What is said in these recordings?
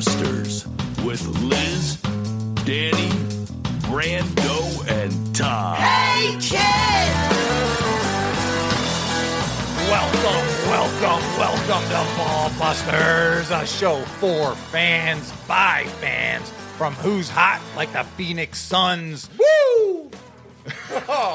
Busters with Liz, Danny, Brando, and Todd. Hey, kid! Welcome to Ball Busters, a show for fans by fans, from who's hot like the Phoenix Suns, woo,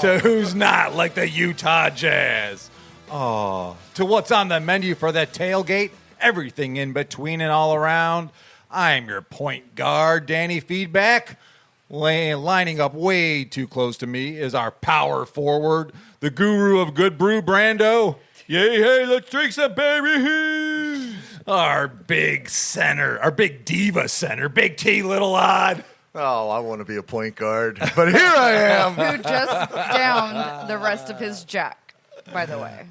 to who's not like the Utah Jazz, to what's on the menu for the tailgate, everything in between and all around. I'm your point guard, Danny Feedback. Lining up way too close to me is our power forward, the guru of good brew, Brando. Yay, hey, let's drink some berry. Our big center, our big diva center, Big T, Little Odd. Oh, I want to be a point guard, but here I am. Who just downed the rest of his jack, by the way.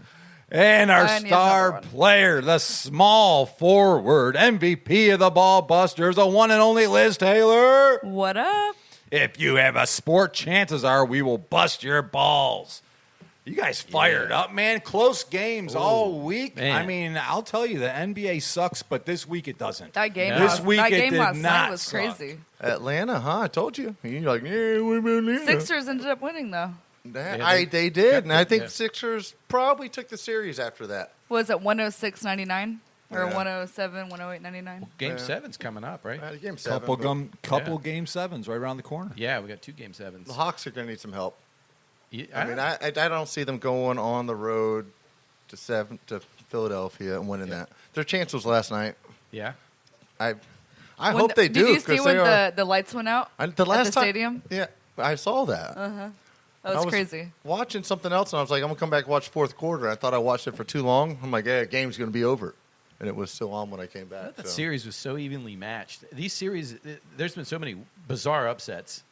And our And he has star another one. player, the small forward, MVP of the Ball Busters, the one and only Liz Taylor. What up? If you have a sport, chances are we will bust your balls. You guys fired up, man. Close games all week. Man. I mean, I'll tell you, the NBA sucks, but this week it doesn't. That game, This week that it game did last not night was suck. crazy. Atlanta, huh? I told you. You're like, yeah, what about Atlanta? Sixers ended up winning, though. They did, and I think the Sixers probably took the series after that. Was it 106.99 or Yeah. 107, 108.99? Game 7's coming up, right? Game 7. Couple Yeah. game sevens right around the corner. Yeah, we got 2 Game 7s. The Hawks are going to need some help. Yeah, I mean, I don't see them going on the road to Philadelphia and winning that. Their chance was last night. yeah. I hope they do. Did you see 'cause when they are- the lights went out the last at the time, stadium? Yeah, I saw that. That I was was crazy. Watching something else, and I was like, I'm going to come back and watch fourth quarter. I thought I watched it for too long. I'm like, yeah, game's going to be over. And it was still on when I came back. That so. series was so evenly matched. These series, there's been so many bizarre upsets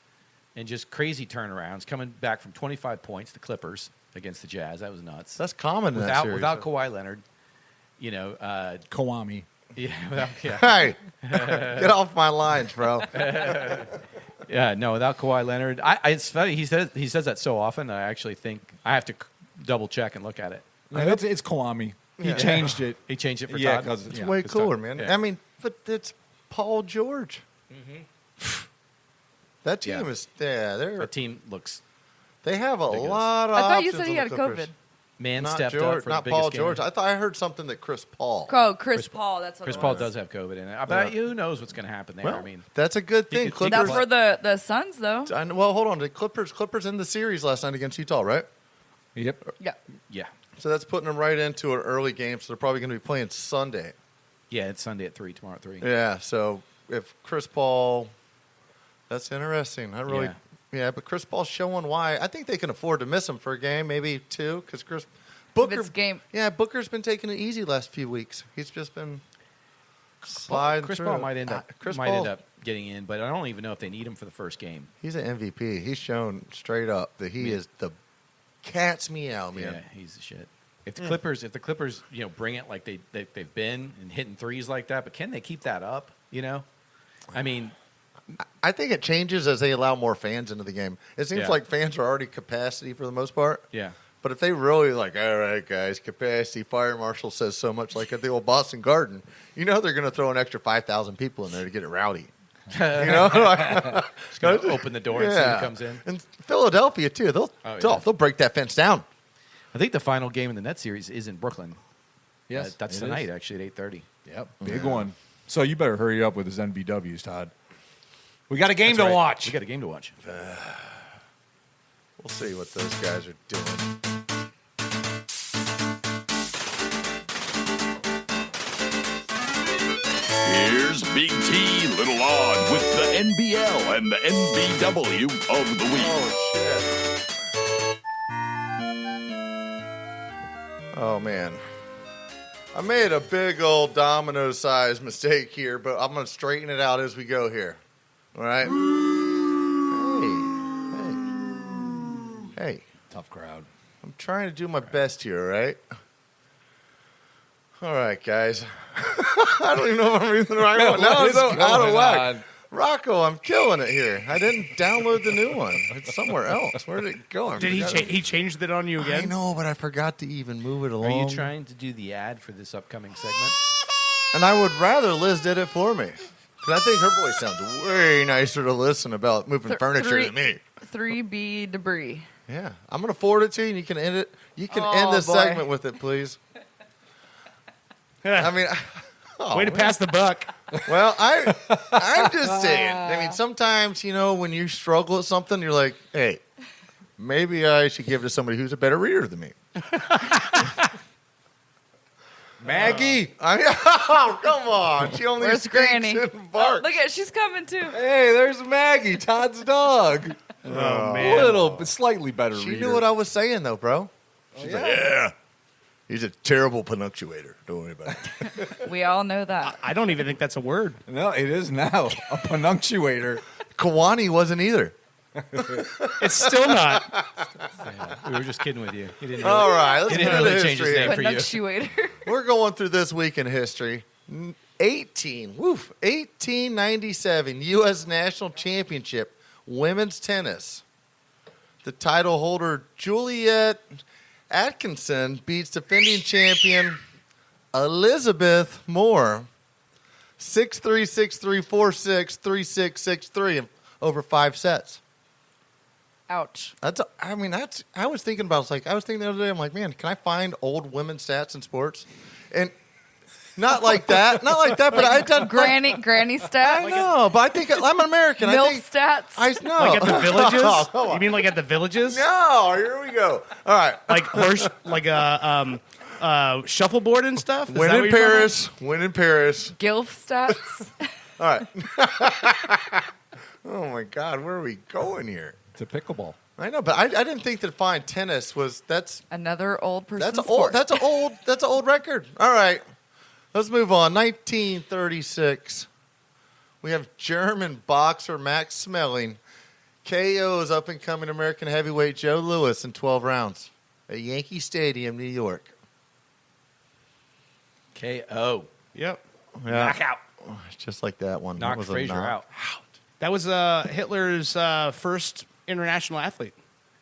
and just crazy turnarounds. Coming back from 25 points, the Clippers against the Jazz. That was nuts. That's common in that series. Without Kawhi Leonard, Kawami. yeah, Hey, get off my lines, bro. yeah, no, without Kawhi Leonard. It's funny. He says that so often. I actually think I have to double check and look at it. It's Kawami. He changed it. He changed it for Yeah, Todd. because It's way cooler, man. yeah. I mean, but it's Paul George. That team is The team looks they have a ridiculous. lot of I thought you options said he on had the Clippers. COVID. man Not stepped George, up for not the biggest Paul game. George. I heard something that Chris Paul. Oh, Chris Paul. That's what Chris it Paul was. does have COVID in it. I bet you who knows what's going to happen there. Well, I mean, that's a good thing. could- he That's could- for the Suns, though. Well, hold on. The Clippers in the series last night against Utah, right? Yep. Yeah. yeah. So that's putting them right into an early game. So they're probably going to be playing Sunday. Yeah, it's Sunday at 3, tomorrow at 3. Yeah. So if Chris Paul, that's interesting. But Chris Paul's showing why. I think they can afford to miss him for a game, maybe 2, because Booker. it's game. Yeah, Booker's been taking it easy last few weeks. He's just been sliding Chris through. Paul might end Paul, up getting in, but I don't even know if they need him for the first game. He's an MVP. He's shown straight up that he is the cat's meow, man. Yeah, he's the shit. If the Clippers, bring it like they've been and hitting threes like that, but can they keep that up? I mean, I think it changes as they allow more fans into the game. It seems Yeah. like fans are already capacity for the most part. yeah, But if they really all right, guys, capacity, fire marshal says so much like at the old Boston Garden, they're going to throw an extra 5,000 people in there to get it rowdy. just gonna open the door and see who comes in. And Philadelphia, too. They'll break that fence down. I think the final game in the Nets series is in Brooklyn. Yes, that's it tonight is. actually at 8:30. Yep, big one. So you better hurry up with his NBWs, Todd. We got a game That's to right. watch. We got a game to watch. We'll see what those guys are doing. Here's Big T, Little Odd with the NBL and the NBW of the week. Oh, shit. Oh, man. I made a big old domino-sized mistake here, but I'm going to straighten it out as we go here. All right? Hey. Tough crowd. I'm trying to do my best here, all right? All right, guys. I don't even know if I'm reading the right one. Now I'm so out of whack. Rocco, I'm killing it here. I didn't download the new one. It's somewhere else. Where did it go? Did he changed it on you again? I know, but I forgot to even move it along. Are you trying to do the ad for this upcoming segment? And I would rather Liz did it for me. Because I think her voice sounds way nicer to listen about moving furniture than me. 3B debris. Yeah, I'm gonna forward it to you, and you can end it. You can Oh, end this boy. segment with it, please. I mean, Way to pass the buck. well, I'm just saying. I mean, sometimes when you struggle at something, you're like, hey, maybe I should give it to somebody who's a better reader than me. Maggie. Oh, come on! She only Where's speaks Granny? and barks. Look at, she's coming too. Hey, there's Maggie, Todd's dog. Oh, But slightly better She reader. knew what I was saying, though, bro. She's like, yeah. yeah. He's a terrible punctuator. Don't worry about it. We all know that. I don't even think that's a word. No, it is now a punctuator. Kawani wasn't either. It's still not. We were just kidding with you. He didn't All really, right, let's he get didn't into really change his history. name for you. Punctuator. We're going through this week in history. 1897 U.S. National Championship Women's Tennis. The title holder Juliet Atkinson beats defending champion Elizabeth Moore 6-3, 6-3, 4-6, 3-6, 6-3 over 5 sets. Ouch. I was thinking about. I was thinking the other day. I'm like, man, can I find old women's stats in sports? And not like that, But I done Granny stats. I know, but I think I'm an American. I Milf think stats. I know. Like at the villages? Oh, come on. You mean like at the villages? No, here we go. All right, Like horse, like shuffleboard and stuff? Is win that in what you're talking Paris. Win in Paris. Gilf stats. All right. Oh my God, where are we going here? It's a pickleball. I know, but I didn't think that fine tennis was Another old person. that's an old record. All right, let's move on. 1936. We have German boxer Max Smelling KOs up and coming American heavyweight Joe Louis in 12 rounds at Yankee Stadium, New York. KO. Yep. Knockout. Just like that one. That Knocked was a Frazier knock. out. That was Hitler's first international athlete.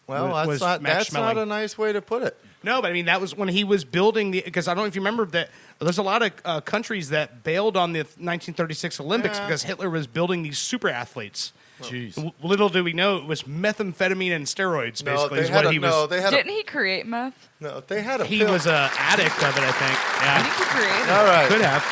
Well, Was that's Max not Schmeling. a nice way to put it. No, but I mean, that was when he was building because I don't know if you remember that there's a lot of countries that bailed on the 1936 Olympics Yeah. because Hitler was building these super athletes. Jeez. Little do we know it was methamphetamine and steroids, basically, is what he was. Didn't he create meth? They had a He pill. was an addict of it, I think. I Yeah, think he created All it. right. could have.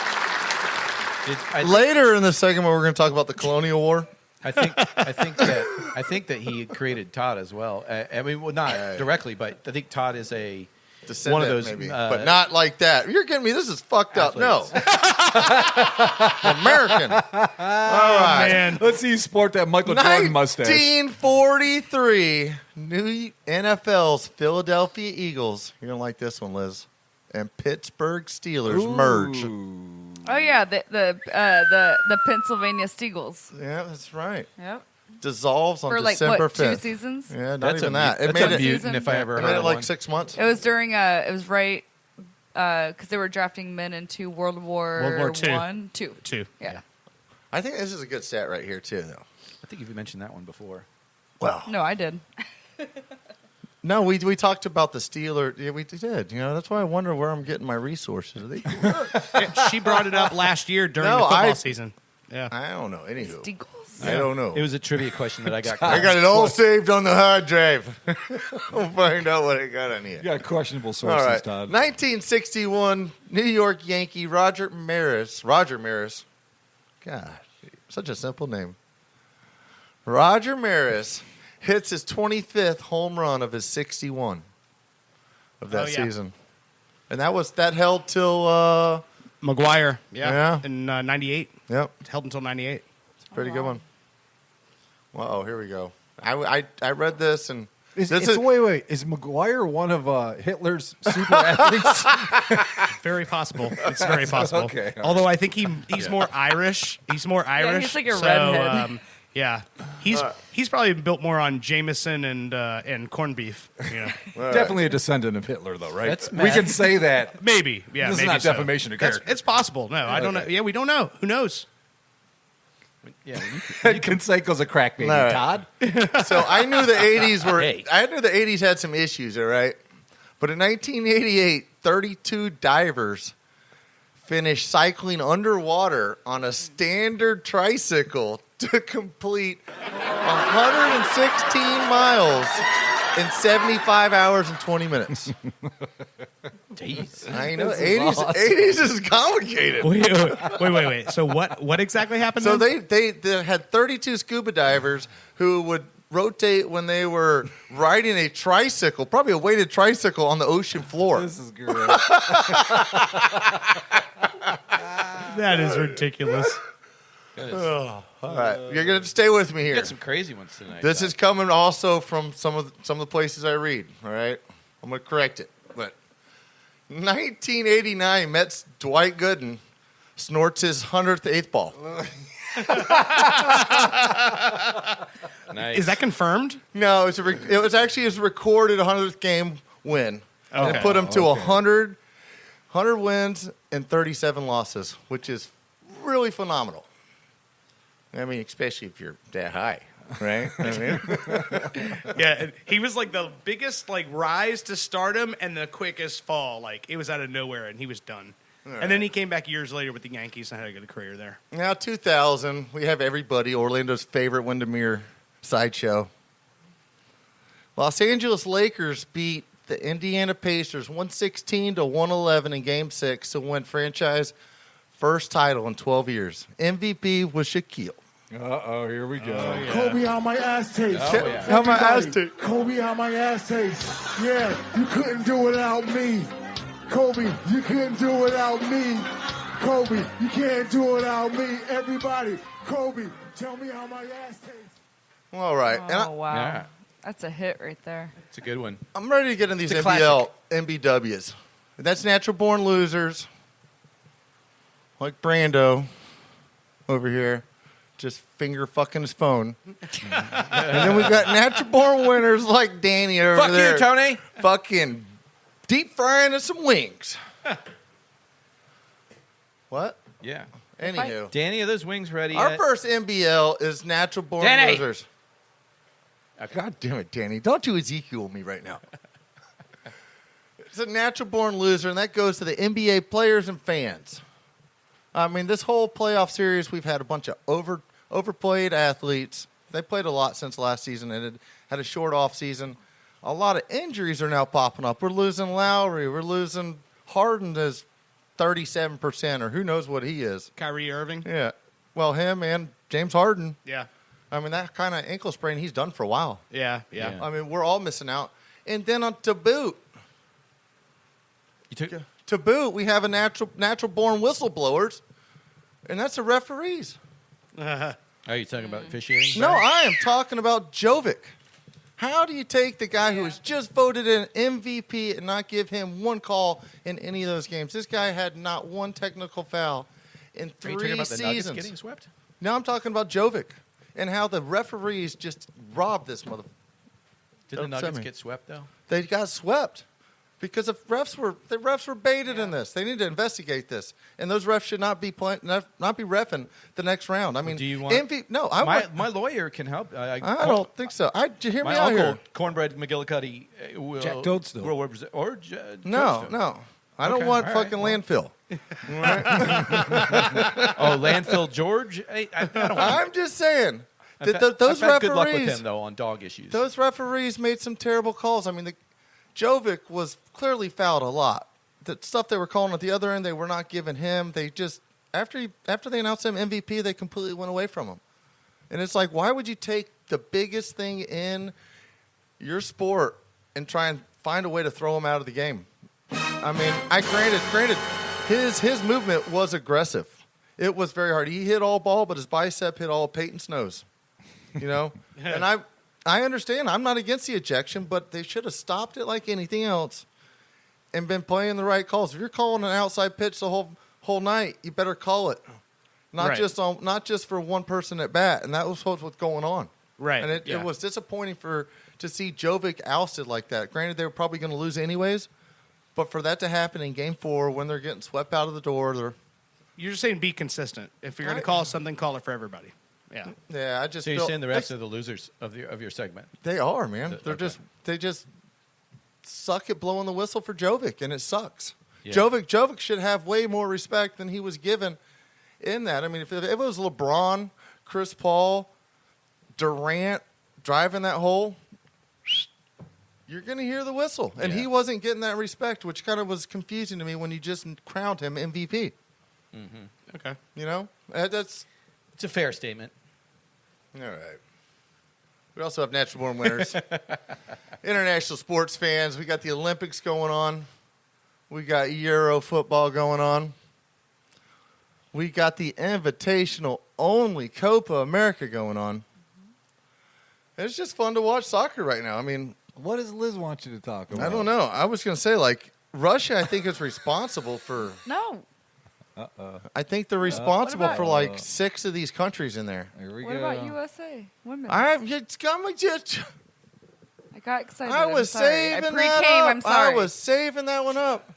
Later in the segment, we're going to talk about the Colonial War. I think that he created Todd as well. I mean, well, not directly, but I think Todd is a Descendant, one of those, maybe, but not like that. You're getting me. This is fucked up. No, athletes. American. All right. Man, Let's see you sport that Michael Jordan mustache. 1943, new NFL's Philadelphia Eagles. You're gonna like this one, Liz. And Pittsburgh Steelers merge. Oh yeah, the Pennsylvania Steagles. Yeah, that's right. Yep. Dissolves on For like December what, 5th. 2 seasons? Yeah, not That's even a that. mut- It that's made a it. mutant if I ever It heard made it of like one. 6 months. It was during it was right because they were drafting men into World War II. Two. Yeah. I think this is a good stat right here too, though. I think you've mentioned that one before. Well, No, I did. no, we talked about the Steelers. Yeah, we did. That's why I wonder where I'm getting my resources. she brought it up last year during No, the football I- season. Yeah. I don't know. Anywho, Steagles. I don't know. It was a trivia question that I got. I got it all saved on the hard drive. We'll find out what I got on here. You got questionable All sources, right. Todd. 1961, New York Yankee Roger Maris. God, such a simple name. Roger Maris hits his 25th home run of his 61 of that Oh, yeah. season. And that held till McGuire. Yeah. In 98. yep, It held until 98. it's a pretty good one. Wow, here we go. I read this and Wait. Is McGuire one of Hitler's super athletes? Very possible. It's very possible. Okay. Although I think he's more Irish. He's more Irish. he's like a so, redhead. Yeah. He's probably built more on Jameson and corned beef. Definitely a descendant of Hitler, though, right? That's We mad. can say that. Maybe. Yeah. This is maybe not so. defamation of That's- character. It's possible. No, I don't know. Okay. Yeah, we don't know. Who knows? Yeah, Canseco's a crack baby, All right. Todd. So I knew the 80s were. Hey. I knew the 80s had some issues, all right? But in 1988, 32 divers finished cycling underwater on a standard tricycle to complete 116 miles in 75 hours and 20 minutes. Jeez. I know. 80s is complicated. Wait. So what exactly happened? So then? they had 32 scuba divers who would rotate when they were riding a tricycle, probably a weighted tricycle on the ocean floor. This is great. That is ridiculous. All right, you're gonna stay with me You here. got some crazy ones tonight. This is coming also from some of the places I read. All right, I'm gonna correct it. But 1989, Mets Dwight Gooden snorts his 100th eighth ball. nice. Is that confirmed? No, it was actually his recorded 100th game win. And it put him to 100 wins and 37 losses, which is really phenomenal. I mean, especially if you're that high, right? I mean, Yeah, he was like the biggest like rise to stardom and the quickest fall. Like it was out of nowhere, and he was done. And then he came back years later with the Yankees and had a good career there. now 2000, we have everybody, Orlando's favorite Windermere sideshow. Los Angeles Lakers beat the Indiana Pacers 116-111 in Game 6 to win franchise first title in 12 years. MVP was Shaquille. Uh-oh, here we go. Kobe, how my ass taste. How my ass taste. Kobe, how my ass taste. Yeah, you couldn't do it without me. Kobe, you couldn't do it without me. Kobe, you can't do it without me. Everybody, Kobe, tell me how my ass tastes. All right. And Oh, wow. Yeah. That's a hit right there. It's a good one. I'm ready to get in these It's a NBL, NBWs. That's natural born losers. Like Brando over here, just finger fucking his phone. And then we've got natural born winners like Danny over Fuck there. you, Tony. Fucking deep frying us some wings. What? Yeah. Anywho. Danny, are those wings ready Our yet? first NBL is natural born Danny! losers. God damn it, Danny. Don't you Ezekiel me right now. It's a natural born loser, and that goes to the NBA players and fans. I mean, this whole playoff series, we've had a bunch of overplayed athletes. They played a lot since last season and had a short off season. A lot of injuries are now popping up. We're losing Lowry. We're losing Harden as 37%, or who knows what he is. Kyrie Irving. Yeah. Well, him and James Harden. Yeah. I mean, that kind of ankle sprain, he's done for a while. Yeah. I mean, we're all missing out. And then to boot, we have a natural born whistleblowers, and that's the referees. Are you talking about officiating? No, I am talking about Jovic. How do you take the guy who was just voted in MVP and not give him one call in any of those games? This guy had not one technical foul in Are you 3 talking about the Nuggets seasons. getting swept? No, I'm talking about Jovic and how the referees just robbed this mother. Did the Don't Nuggets send me. get swept, though? They got swept because the refs were baited in this. They need to investigate this, and those refs should not be reffing the next round. I mean, Do you want- No, I want. My lawyer can help. I don't think so. Hear me My out uncle, here. Cornbread will Jack Toadstool. will represent, or No, Toadstool. no, I don't Okay, want all right, fucking well. landfill. Oh, landfill George. I don't want I'm just saying I've that had- those I've had good luck referees. with him though on dog issues. Those referees made some terrible calls. I mean, Jovic was clearly fouled a lot. The stuff they were calling at the other end, they were not giving him. They just after they announced him MVP, they completely went away from him. And it's like, why would you take the biggest thing in your sport and try and find a way to throw him out of the game? I mean, granted, his movement was aggressive. It was very hard. He hit all ball, but his bicep hit all Peyton Snow's. You know, and I understand. I'm not against the ejection, but they should have stopped it like anything else and been playing the right calls. If you're calling an outside pitch the whole night, you better call it. Not just for one person at bat, and that was what's going on. Right. And it was disappointing to see Jovic ousted like that. Granted, they were probably going to lose anyways, but for that to happen in Game 4 when they're getting swept out of the door, You're just saying be consistent. If you're going to call something, call it for everybody. Yeah. I just so you're feel saying the refs are the losers of your segment? they are, man. Okay. They just suck at blowing the whistle for Jovic, and it sucks. Yeah. Jovic should have way more respect than he was given in that. I mean, if it was LeBron, Chris Paul, Durant driving that hole, you're going to hear the whistle. And he wasn't getting that respect, which kind of was confusing to me when you just crowned him MVP. Mm-hmm. Okay. You know? It's a fair statement. All right. We also have natural born winners. International sports fans. We got the Olympics going on. We got Euro football going on. We got the invitational only Copa America going on. It's just fun to watch soccer right now. I mean, What does Liz want you to talk about? I don't know. I was going to say, like, Russia, I think, is responsible for. No. I think they're responsible about- for like 6 of these countries in there. Here we What go. about USA women? I I got excited. I was I'm sorry. saving I pre-came. that up. I'm sorry. I was saving that one up.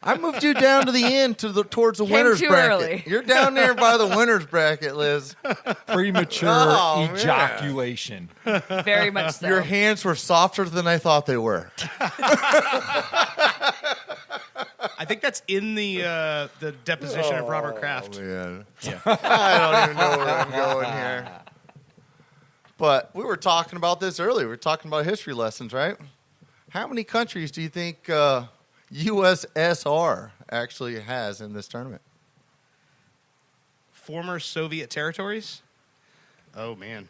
I moved you down to the end towards the Came winners too bracket. early. You're down there by the winners bracket, Liz. Premature Oh, man. ejaculation. Very much so. Your hands were softer than I thought they were. I think that's in the deposition of Robert Kraft. Man. Yeah. I don't even know where I'm going here. But we were talking about this earlier. We were talking about history lessons, right? How many countries do you think USSR actually has in this tournament? Former Soviet territories? Oh, man.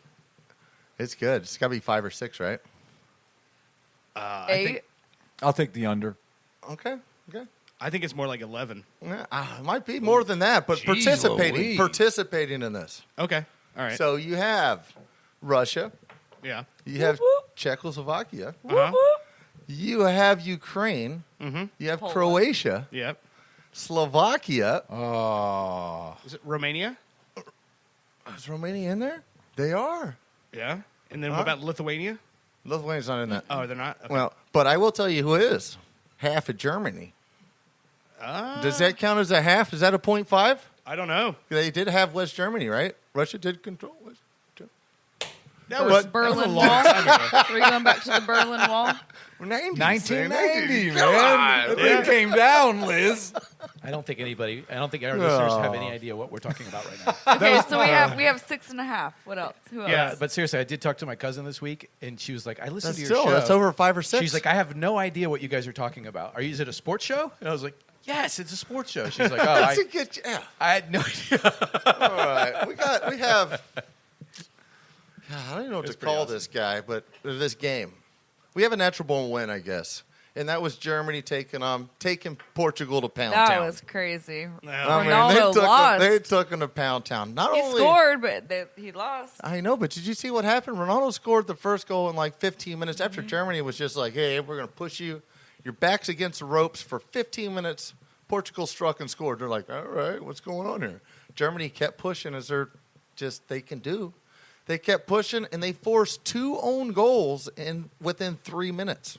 It's good. It's got to be 5 or 6, right? I 8. think, I'll take the under. Okay. I think it's more like 11. Yeah, it might be more than that, but Jeez Louise. participating in this. Okay. All right. So you have Russia. yeah. You have Czechoslovakia. Uh-huh. You have Ukraine. Mm-hmm. You have Poland. Croatia. Yep. Slovakia. Oh. Is it Romania? Is Romania in there? They are. Yeah. And then what about Lithuania? Lithuania's not in that. Oh, they're not? Okay. Well, but I will tell you who is. Half of Germany. Does that count as a half? Is that a 0.5? I don't know. They did have West Germany, right? Russia did control West Germany. That was Berlin a Wall. long time ago. Are we going back to the Berlin Wall? 1990, Come man. on. The thing came down, Liz. I don't think our listeners have any idea what we're talking about right now. Okay, so we have 6.5. What else? Who else? Yeah, but seriously, I did talk to my cousin this week, and she was like, "I listened That's to your show." that's over 5 or 6. She's like, "I have no idea what you guys are talking about. Is it a sports show?" And I was like, "Yes, it's a sports show." She's like, "Oh, That's a good, yeah. I had no idea." All right. We have, I don't even know what to pretty call awesome. this guy, but this game. We have a natural born win, I guess. And that was Germany taking Portugal to Pound That Town. was crazy. I mean, Ronaldo lost. They took him to Pound Town. Not He only scored, but he lost. I know, but did you see what happened? Ronaldo scored the first goal in like 15 minutes after Germany was just like, hey, we're going to push you. Your back's against the ropes for 15 minutes. Portugal struck and scored. They're like, all right, what's going on here? Germany kept pushing as they can do. They kept pushing, and they forced 2 own goals within 3 minutes.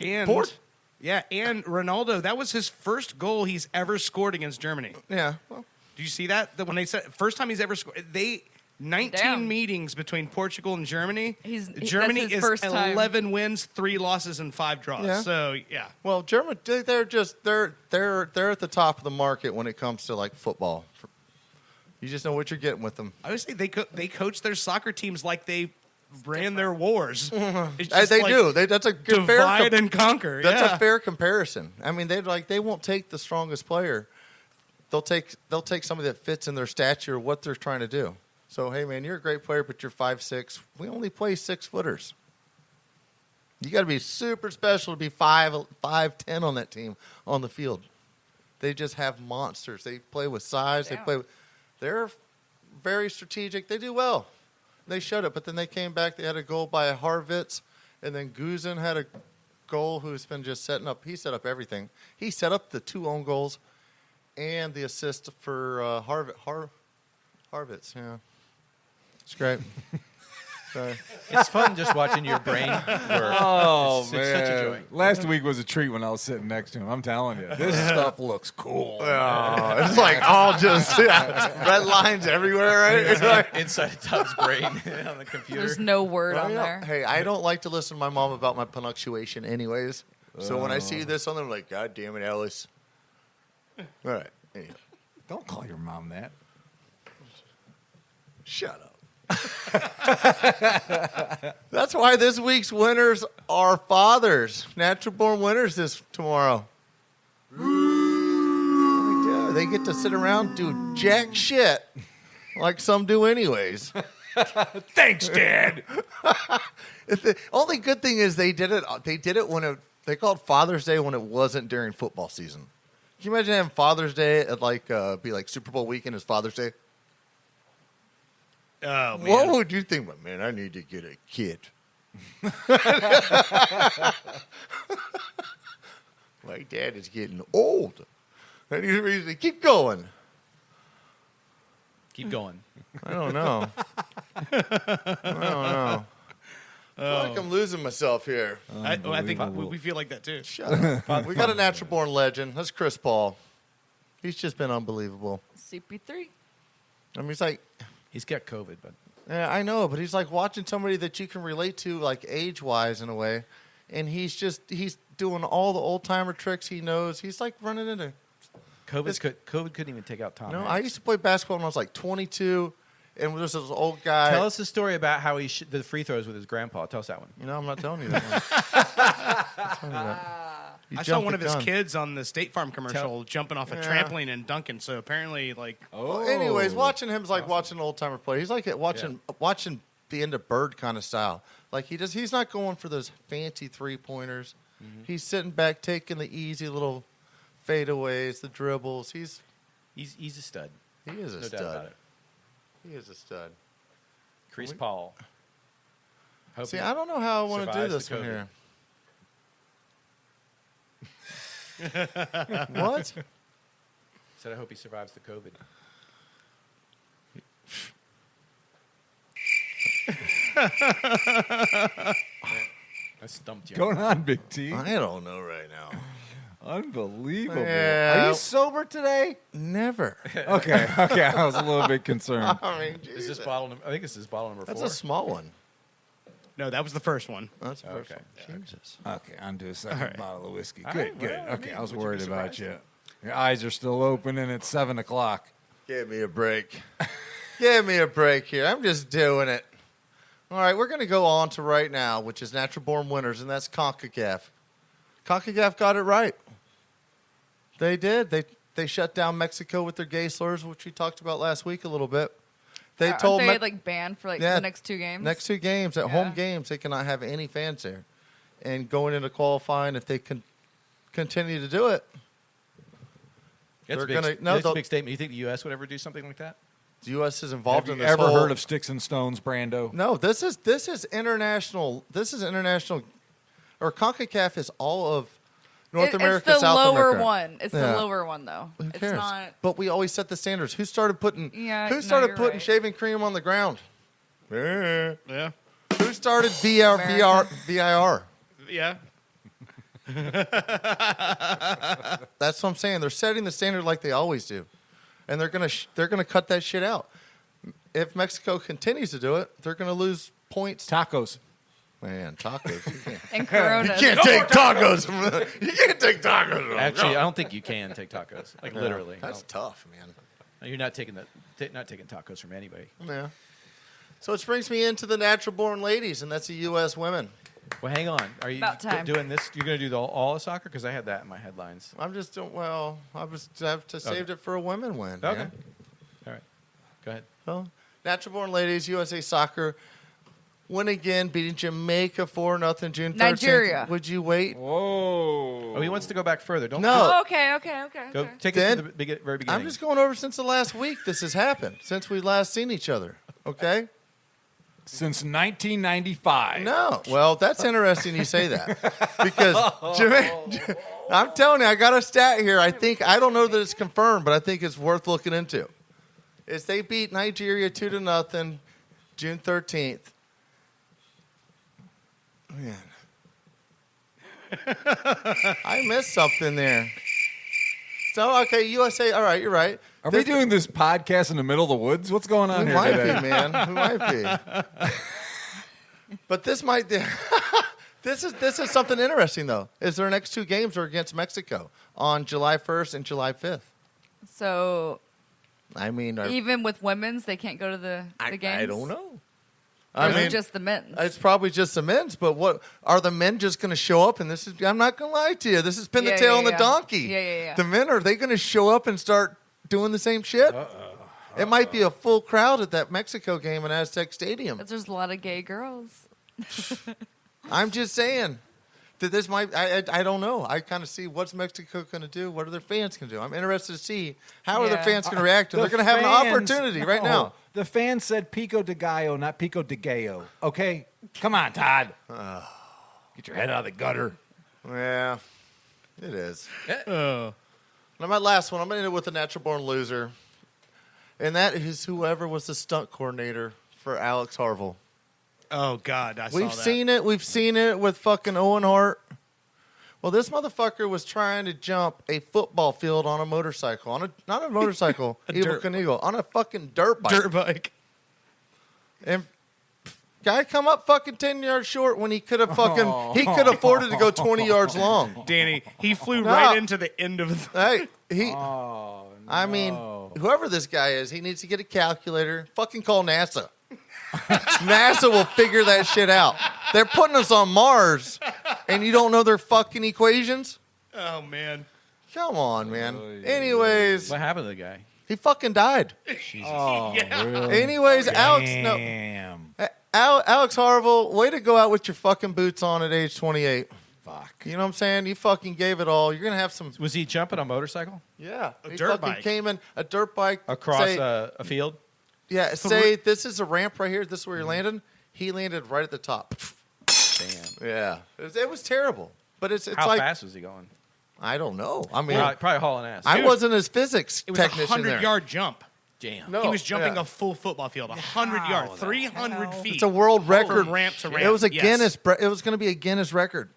And and Ronaldo, that was his first goal he's ever scored against Germany. Yeah. Well, Do you see that? That when they said first time he's ever scored, 19 Damn. meetings between Portugal and Germany. that's Germany his is first time. 11 wins, 3 losses, and 5 draws. Yeah. So yeah, well, Germany, they're at the top of the market when it comes to like football. You just know what you're getting with them. I would say they coach their soccer teams like they ran their wars. It's They just like do. That's a good divide and conquer. That's yeah. a fair comparison. I mean, they won't take the strongest player. They'll take somebody that fits in their stature, what they're trying to do. So, hey, man, you're a great player, but you're 5'6". We only play 6-footers. You got to be super special to be 5'10" on that team on the field. They just have monsters. They play with size. Damn. They're very strategic. They do well. They showed it, but then they came back. They had a goal by Harvitz, and then Guzin had a goal who's been just setting up. He set up everything. He set up the 2 own goals and the assist for Harvitz. Yeah, it's great. Sorry. It's fun just watching your brain work. Oh, It's man. such a joy. Last week was a treat when I was sitting next to him. I'm telling you. This stuff looks cool. Oh, it's like all just red lines everywhere, right? It's like, Inside Tubbs' brain on the computer. There's no word well, on you know, there. hey, I don't like to listen to my mom about my punctuation anyways. So when I see this on there, I'm like, God damn it, Alice. All right. Anyhow. Don't call your mom that. Shut up. That's why this week's winners are fathers. Natural born winners this tomorrow. They get to sit around do jack shit like some do anyways. Thanks, Dad. The only good thing is they did it when they called Father's Day when it wasn't during football season. Can you imagine having Father's Day at be like Super Bowl weekend is Father's Day? Oh, man. What would you think? But man, I need to get a kid. My dad is getting old. I need a reason to keep going. Keep going. I don't know. I feel like I'm losing myself here. I think we feel like that too. Shut up. We got a natural born legend. That's Chris Paul. He's just been unbelievable. CP3. I mean, it's like, He's got COVID, but yeah, I know, but he's like watching somebody that you can relate to, like age-wise in a way, and he's doing all the old-timer tricks he knows. He's like running into. COVID couldn't even take out Tom. No, Hanks. I used to play basketball when I was like 22, and there's this old guy. Tell us the story about how he the free throws with his grandpa. Tell us that one. No, I'm not telling you that one. I'm not telling you that. You I saw jumped one the of his gun. kids on the State Farm commercial jumping off a trampoline and dunking. So apparently, like, Well, anyways, watching him's like watching an old timer play. He's like watching the end of Bird kind of style. Like he's not going for those fancy 3-pointers. Mm-hmm. He's sitting back taking the easy little fadeaways, the dribbles. He's He's a stud. He is a No doubt stud. about it. He is a stud. Chris Paul. Hope See, he I don't know how I want to do survives this the one COVID. here. What? Said I hope he survives the COVID. I stumped you. Going on, Big T. I don't know right now. Unbelievable. Yeah. Are you sober today? Never. Okay. I was a little bit concerned. I mean, Is this bottle? I think this is bottle number 4. That's a small one. no, that was the first one. That's the first Okay. one. Jesus. Okay, on to a second bottle of whiskey. All Good, right, good. well, I Okay, mean, I was would you be worried about surprised? you. Your eyes are still open and it's 7 o'clock. Give me a break. Give me a break here. I'm just doing it. All right, we're going to go on to right now, which is natural born winners, and that's CONCACAF. CONCACAF got it right. They did. They shut down Mexico with their gay slurs, which we talked about last week a little bit. They told Aren't they banned for Yeah, the next 2 games? Next 2 games, at home games, they cannot have any fans there. And going into qualifying, if they can continue to do it, That's they're a big, gonna- no, that's a they'll- big statement. You think the U.S. would ever do something like that? the U.S. is involved Have in you this ever whole- heard of Sticks and Stones, Brando? No, this is international. This is international, or CONCACAF is all of North America, it's the South lower America. one. It's Yeah. the lower one, though. Who It's cares? not. But we always set the standards. Who started putting? Yeah, Who no, started you're putting right. shaving cream on the ground? Yeah. Who started VIR? Yeah. That's what I'm saying. They're setting the standard like they always do, and they're gonna cut that shit out. If Mexico continues to do it, they're gonna lose points. Tacos. Man, tacos. You can't, And Corona. you can't take tacos. You can't take tacos. Actually, I don't think you can take tacos. Like literally. That's tough, man. No, you're not taking not taking tacos from anybody. Yeah. So which brings me into the natural born ladies, and that's the U.S. women. Well, hang on. Are you About time. doing this? You're going to do all of soccer? Because I had that in my headlines. I'm just doing well. I've saved it for a women win. Okay. Man. All right. Go ahead. Well, natural born ladies, USA Soccer win again, beating Jamaica 4-0 June 13th. Nigeria. Would you wait? Whoa. Oh, he wants to go back further. Don't No. Oh, okay. Go take us Then- to the very beginning. I'm just going over since the last week this has happened, since we last seen each other. Okay? Since 1995. No. Well, that's interesting you say that. Because I'm telling you, I got a stat here. I don't know that it's confirmed, but I think it's worth looking into. Is they beat Nigeria 2-0 June 13th. Man. I missed something there. So, okay, USA. All right, you're right. Are we doing this podcast in the middle of the woods? What's going on We here might today? be, man. We might be. But this might This is something interesting, though. Is their next 2 games are against Mexico on July 1st and July 5th. So I mean, even with women's, they can't go to the games? I don't know. Or is it just the men's? It's probably just the men's, but what are the men just going to show up? And this is, I'm not going to lie to you, this has been the tail on the donkey. Yeah. The men, are they going to show up and start doing the same shit? It might be a full crowd at that Mexico game in Aztec Stadium. There's a lot of gay girls. I'm just saying that this might, I don't know. I kind of see what's Mexico going to do. What are their fans going to do? I'm interested to see how are their fans going to react. And they're going to have an opportunity right now. The fans said Pico de Gallo, not Pico de Gallo. Okay? Come on, Todd. Get your head out of the gutter. Yeah, it is. Now, my last one, I'm going to end it with a natural born loser. And that is whoever was the stunt coordinator for Alex Harville. Oh, God, I saw We've that. seen it. We've seen it with fucking Owen Hart. Well, this motherfucker was trying to jump a football field on a motorcycle. Not a motorcycle, Evil Knievel, on a fucking dirt bike. Dirt bike. And guy come up fucking 10 yards short when he could have he could afforded to go 20 yards long. Danny, he flew right into the end of the... Hey, I mean, whoever this guy is, he needs to get a calculator. Fucking call NASA. NASA will figure that shit out. They're putting us on Mars, and you don't know their fucking equations? Oh, man. Come on, man. Anyways, What happened to the guy? he fucking died. Really? Anyways, Alex Harville, way to go out with your fucking boots on at age 28. Fuck. You know what I'm saying? You fucking gave it all. You're going to have some... Was he jumping a motorcycle Yeah. A He dirt fucking bike. came in a dirt bike. across say, a field? Yeah, say this is a ramp right here. This is where you're landing. He landed right at the top. Damn. Yeah. It was terrible. But it's How like... fast was he going? I don't know. I mean, Probably hauling ass. I wasn't his physics It was a technician there. 100-yard jump. Damn. No, He was jumping yeah. a full football field, 100 yards, 300 feet. It's a world record. From ramp to ramp. It was a Yes. Guinness. It was going to be a Guinness record.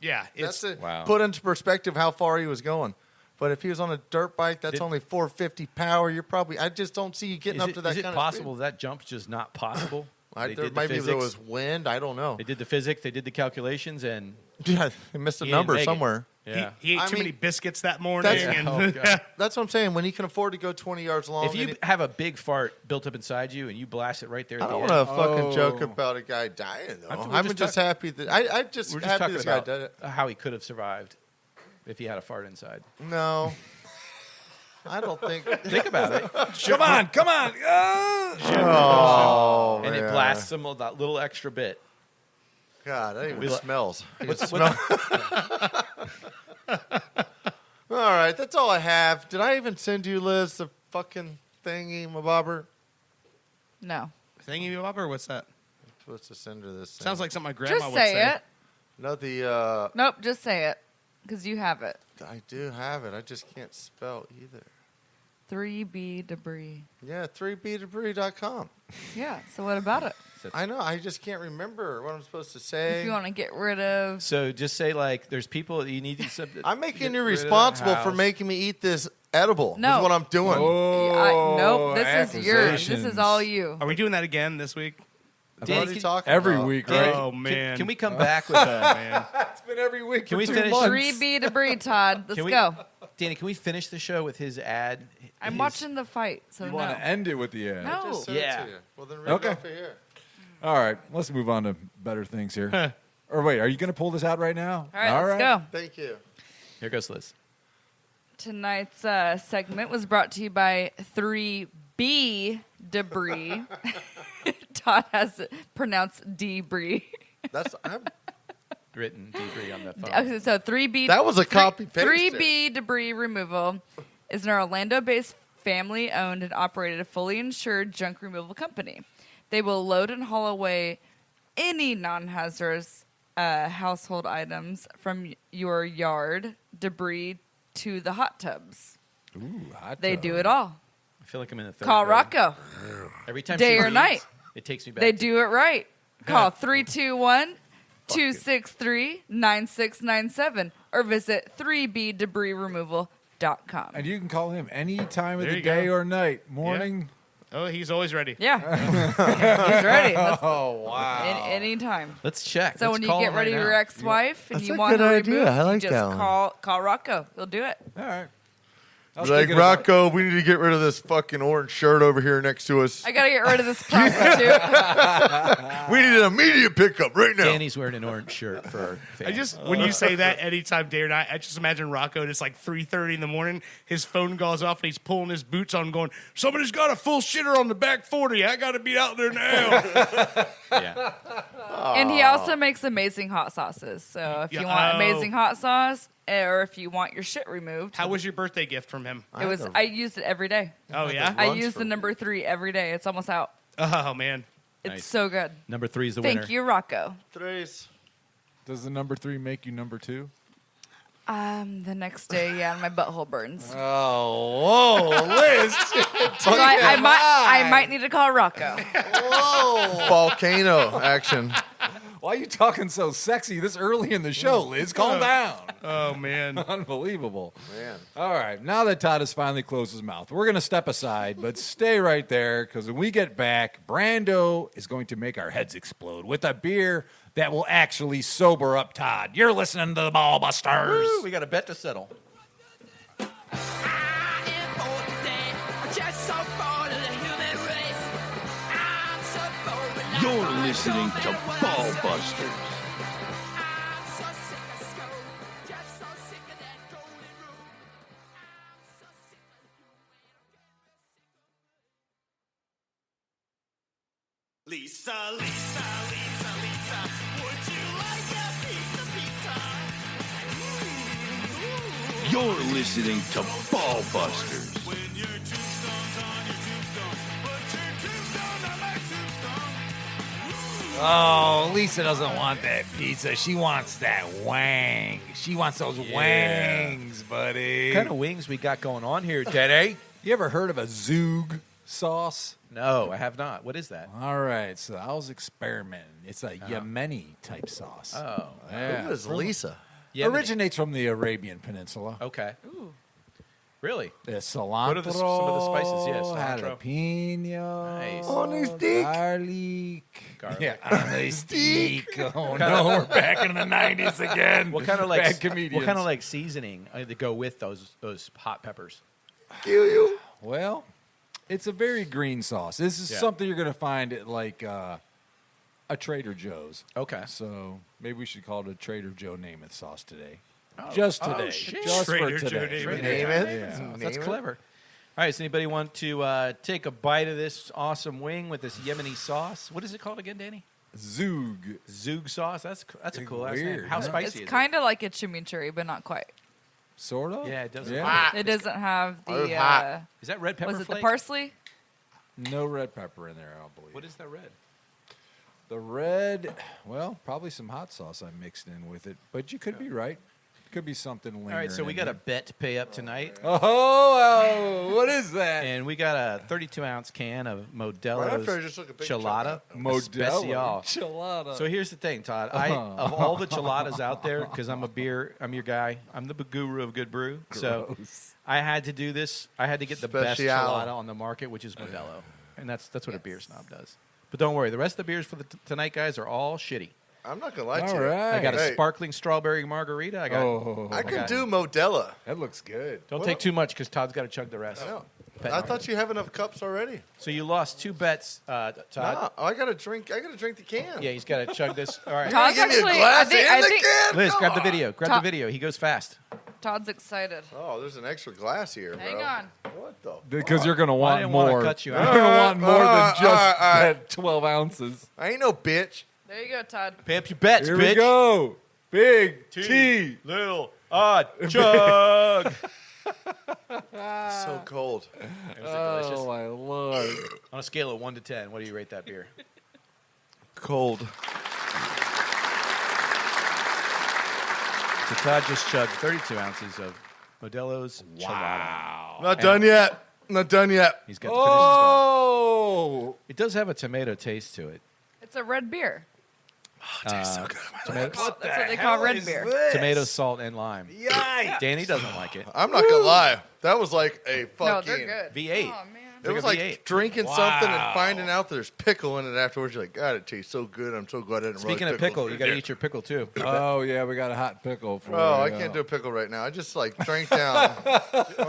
Yeah, That's it's to wow. put into perspective how far he was going. But if he was on a dirt bike, that's only 450 power. You're probably. I just don't see you getting up to that is it kind possible of that jump's just not possible? They did the maybe there physics. was wind. I don't know. They did the physics. They did the calculations, and Yeah, they missed a he didn't number make it. somewhere. Yeah. he ate I too mean, many biscuits that morning. that's- And Oh, God. That's what I'm saying. When you can afford to go 20 yards long, If you have a big fart built up inside you and you blast it right there I at the don't end, want to fucking joke about a guy dying though. We're I'm just just talk- happy that I just we're just happy talking this guy about did it. how he could have survived if he had a fart inside. No, I don't think. Think about it. Come on. Oh, And it man. blasts him with that little extra bit. God, that even We let- smells. What's, All right, that's all I have. Did I even send you, Liz, the fucking thingy, my bobber? No. Thingy bobber, what's that? Supposed to send her this. Sounds like something my grandma Just would say. say it. No, the Nope, just say it. Because you have it. I do have it. I just can't spell either. 3B debris. Yeah, 3bdebris.com. Yeah, so what about it? I know. I just can't remember what I'm supposed to say. If you want to get rid of... so just say like, there's people that you need to. I'm making you get rid of the responsible for house. making me eat this edible. No. That's what I'm doing. nope, this is yours. This is accusations. all you. Are we doing that again this week? Danny, What are you talking Every about? week, Danny, right? Oh, man. Can we come back with Man. It's been every week. Can for we 2 finish- months. 3B debris, Todd. Let's Can we- go. Danny, can we finish the show with his ad? I'm His- watching the fight, so You no. want to end it with the ad? No. Just send it Yeah. to you. Well, then read Okay. it off of here. All right, let's move on to better things here. Or wait, are you going to pull this out right now? All right, let's go. Thank you. Here goes Liz. Tonight's segment was brought to you by 3B debris. Todd has it pronounced debris. That's I'm, Written debris on the phone. Okay, so 3B. That was a copy paste. 3B debris removal is an Orlando-based family-owned and operated fully insured junk removal company. They will load and haul away any non-hazardous household items from your yard, debris to the hot tubs. Ooh, hot They tub. do it all. I feel like I'm in the third Call grade. Rocco. Every time Day she or reads, night. it takes me back. They to- do it right. Call 321-263-9697 or visit 3bdebrisremoval.com. And you can call him any time of There the you day go. or night, morning, Oh, he's always ready. Yeah. He's ready. Oh, wow. Anytime. Let's check. So Let's when you call get him ready right to now. your ex-wife and That's you a want good her idea. removed, I like you that just one. call Rocco. He'll do it. All right. I was Like, thinking about- Rocco, we need to get rid of this fucking orange shirt over here next to us. I gotta get rid of this prostitute. We need an immediate pickup right now. Danny's wearing an orange shirt for our fans. I just when you say that anytime day or night, I just imagine Rocco. And it's like 3:30 in the morning. His phone goes off and he's pulling his boots on, going, "Somebody's got a full shitter on the back 40. I got to be out there now." yeah. And he also makes amazing hot sauces. So if you want amazing hot sauce, or if you want your shit removed, How was your birthday gift from him? I used it every day. Oh yeah. I Runs use for the me. number 3 every day. It's almost out. Oh man. It's Nice. so good. Number 3 is the winner. Thank you, Rocco. Threes. Does the number 3 make you number 2? The next day, yeah, my butthole burns. Oh, whoa, Liz. So I might need to call Rocco. Volcano action. Why are you talking so sexy this early in the show, Liz? Calm down. Oh man. Unbelievable. Man. All right, now that Todd has finally closed his mouth, we're going to step aside, but stay right there because when we get back, Brando is going to make our heads explode with a beer that will actually sober up Todd. You're listening to the Ballbusters. Woo, we got a bet to settle. You're listening to Ballbusters. Lisa, Lisa, Lisa, Lisa, would you like a piece of pizza? You're listening to Ballbusters. When your tombstone's on your tombstone, put your tombstone on my tombstone. Oh, Lisa doesn't want that pizza. She wants that wang. She wants those wangs, buddy. What kind of wings we got going on here, Daddy? You ever heard of a Zoog sauce? No, I have not. What is that? All right, so I was experimenting. It's a Yemeni type sauce. Oh, Yeah. Who is Lisa? Yemeni. Originates from the Arabian Peninsula. Okay. Ooh. Really? The cilantro, What are some of the spices? Yeah, cilantro. Jalapeno, Nice. On a stick. garlic. Yeah, on a stick. Oh no, we're back in the 90s again. What kind of like bad comedians? What kind of like seasoning to go with those hot peppers? Kill you. Well, it's a very green sauce. This is Yeah. something you're going to find at like a Trader Joe's. Okay. So maybe we should call it a Trader Joe Name It sauce today. Oh. Just Oh, today. shit. Just Trader for Joe today. Name It. Name it. Yeah. Name That's it. clever. All right, so anybody want to take a bite of this awesome wing with this Yemeni sauce? What is it called again, Danny? Zoog. Zoog sauce. That's a cool ass name. Weird, How huh? spicy It's is kind of like a chimichurri, but not quite. Sort of? Yeah, it doesn't. Yeah. It doesn't have Oh, the hot. Is that red pepper was it the flake? parsley? No red pepper in there, I don't believe. What is that red? The red, well, probably some hot sauce I mixed in with it, but you could be right. Could be something lingering. All right, so we in got a there. bet to pay up tonight. Oh, what is that? And we got a 32-ounce can of Right Modelo's after I just took a big chunk Chilada. out. Modelo. Especial. Chilada. So here's the thing, Todd. Of all the chiladas out there, because I'm your guy. I'm the guru of good brew. So Gross. I had to do this. I had to get the best Special. chilada on the market, which is Modelo, and that's what a beer snob does. But don't worry, the rest of the beers for tonight, guys, are all shitty. I'm not gonna lie to All you. right. I got a Hey. sparkling strawberry margarita. I got. Oh, I I could got- do Modella. that looks good. Don't Well- take too much because Todd's got to chug the rest. No. Bet I on thought it. you have enough cups already. So you lost 2 bets, Todd. Nah, I gotta drink. I gotta drink the can. Yeah, he's got to chug this. All right. Todd's Give me a actually, glass I think, and I the think can. Liz, Come grab the on. video. Grab the video. He goes fast. Todd's excited. Oh, there's an extra glass here, bro. Hang on. What the? Because you're going to I want didn't more. wanna cut you You're out. going to want more than just all right. that 12 ounces. I ain't no bitch. There you go, Todd. Pay up your bets, Here bitch. we go. Big T. Little odd chug. So cold. It was delicious. Oh, my Lord. On a scale of 1 to 10, what do you rate that beer? Cold. So Todd just chugged 32 ounces of Modelo's Chilada. Not done yet. Not done yet. He's got the finishes going. Oh. It does have a tomato taste to it. It's a red beer. Tomato, That's what they call red beer. tomato, salt, and lime. Yikes. Danny doesn't like it. I'm not gonna lie. That was like a No, fucking. they're good. V8. Oh man. It was like like a V8. drinking something and finding out there's pickle in it afterwards. You're like, God, it tastes so good. I'm so glad I didn't Speaking really of pickle, you got to eat your pickle too. Oh yeah, we got a hot pickle for Oh, you. I can't do a pickle right now. I just like drank down. All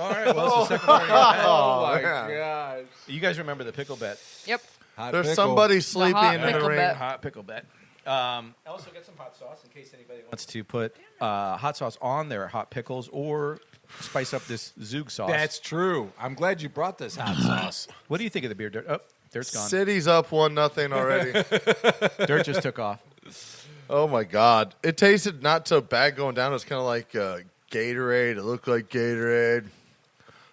right, well, it's the second part of your bet. Oh my man. gosh. You guys remember the pickle bet? Yep. Hot There's pickle. somebody sleeping hot in the pickle ring. bet. Hot pickle bet. Also, get some hot sauce in case anybody wants to put hot sauce on their hot pickles or spice up this Zug sauce. That's true. I'm glad you brought this hot sauce. What do you think of the beer, Dirt? Oh, Dirt's gone. City's up 1-0 already. Dirt just took off. Oh my God! It tasted not so bad going down. It was kind of like Gatorade. It looked like Gatorade,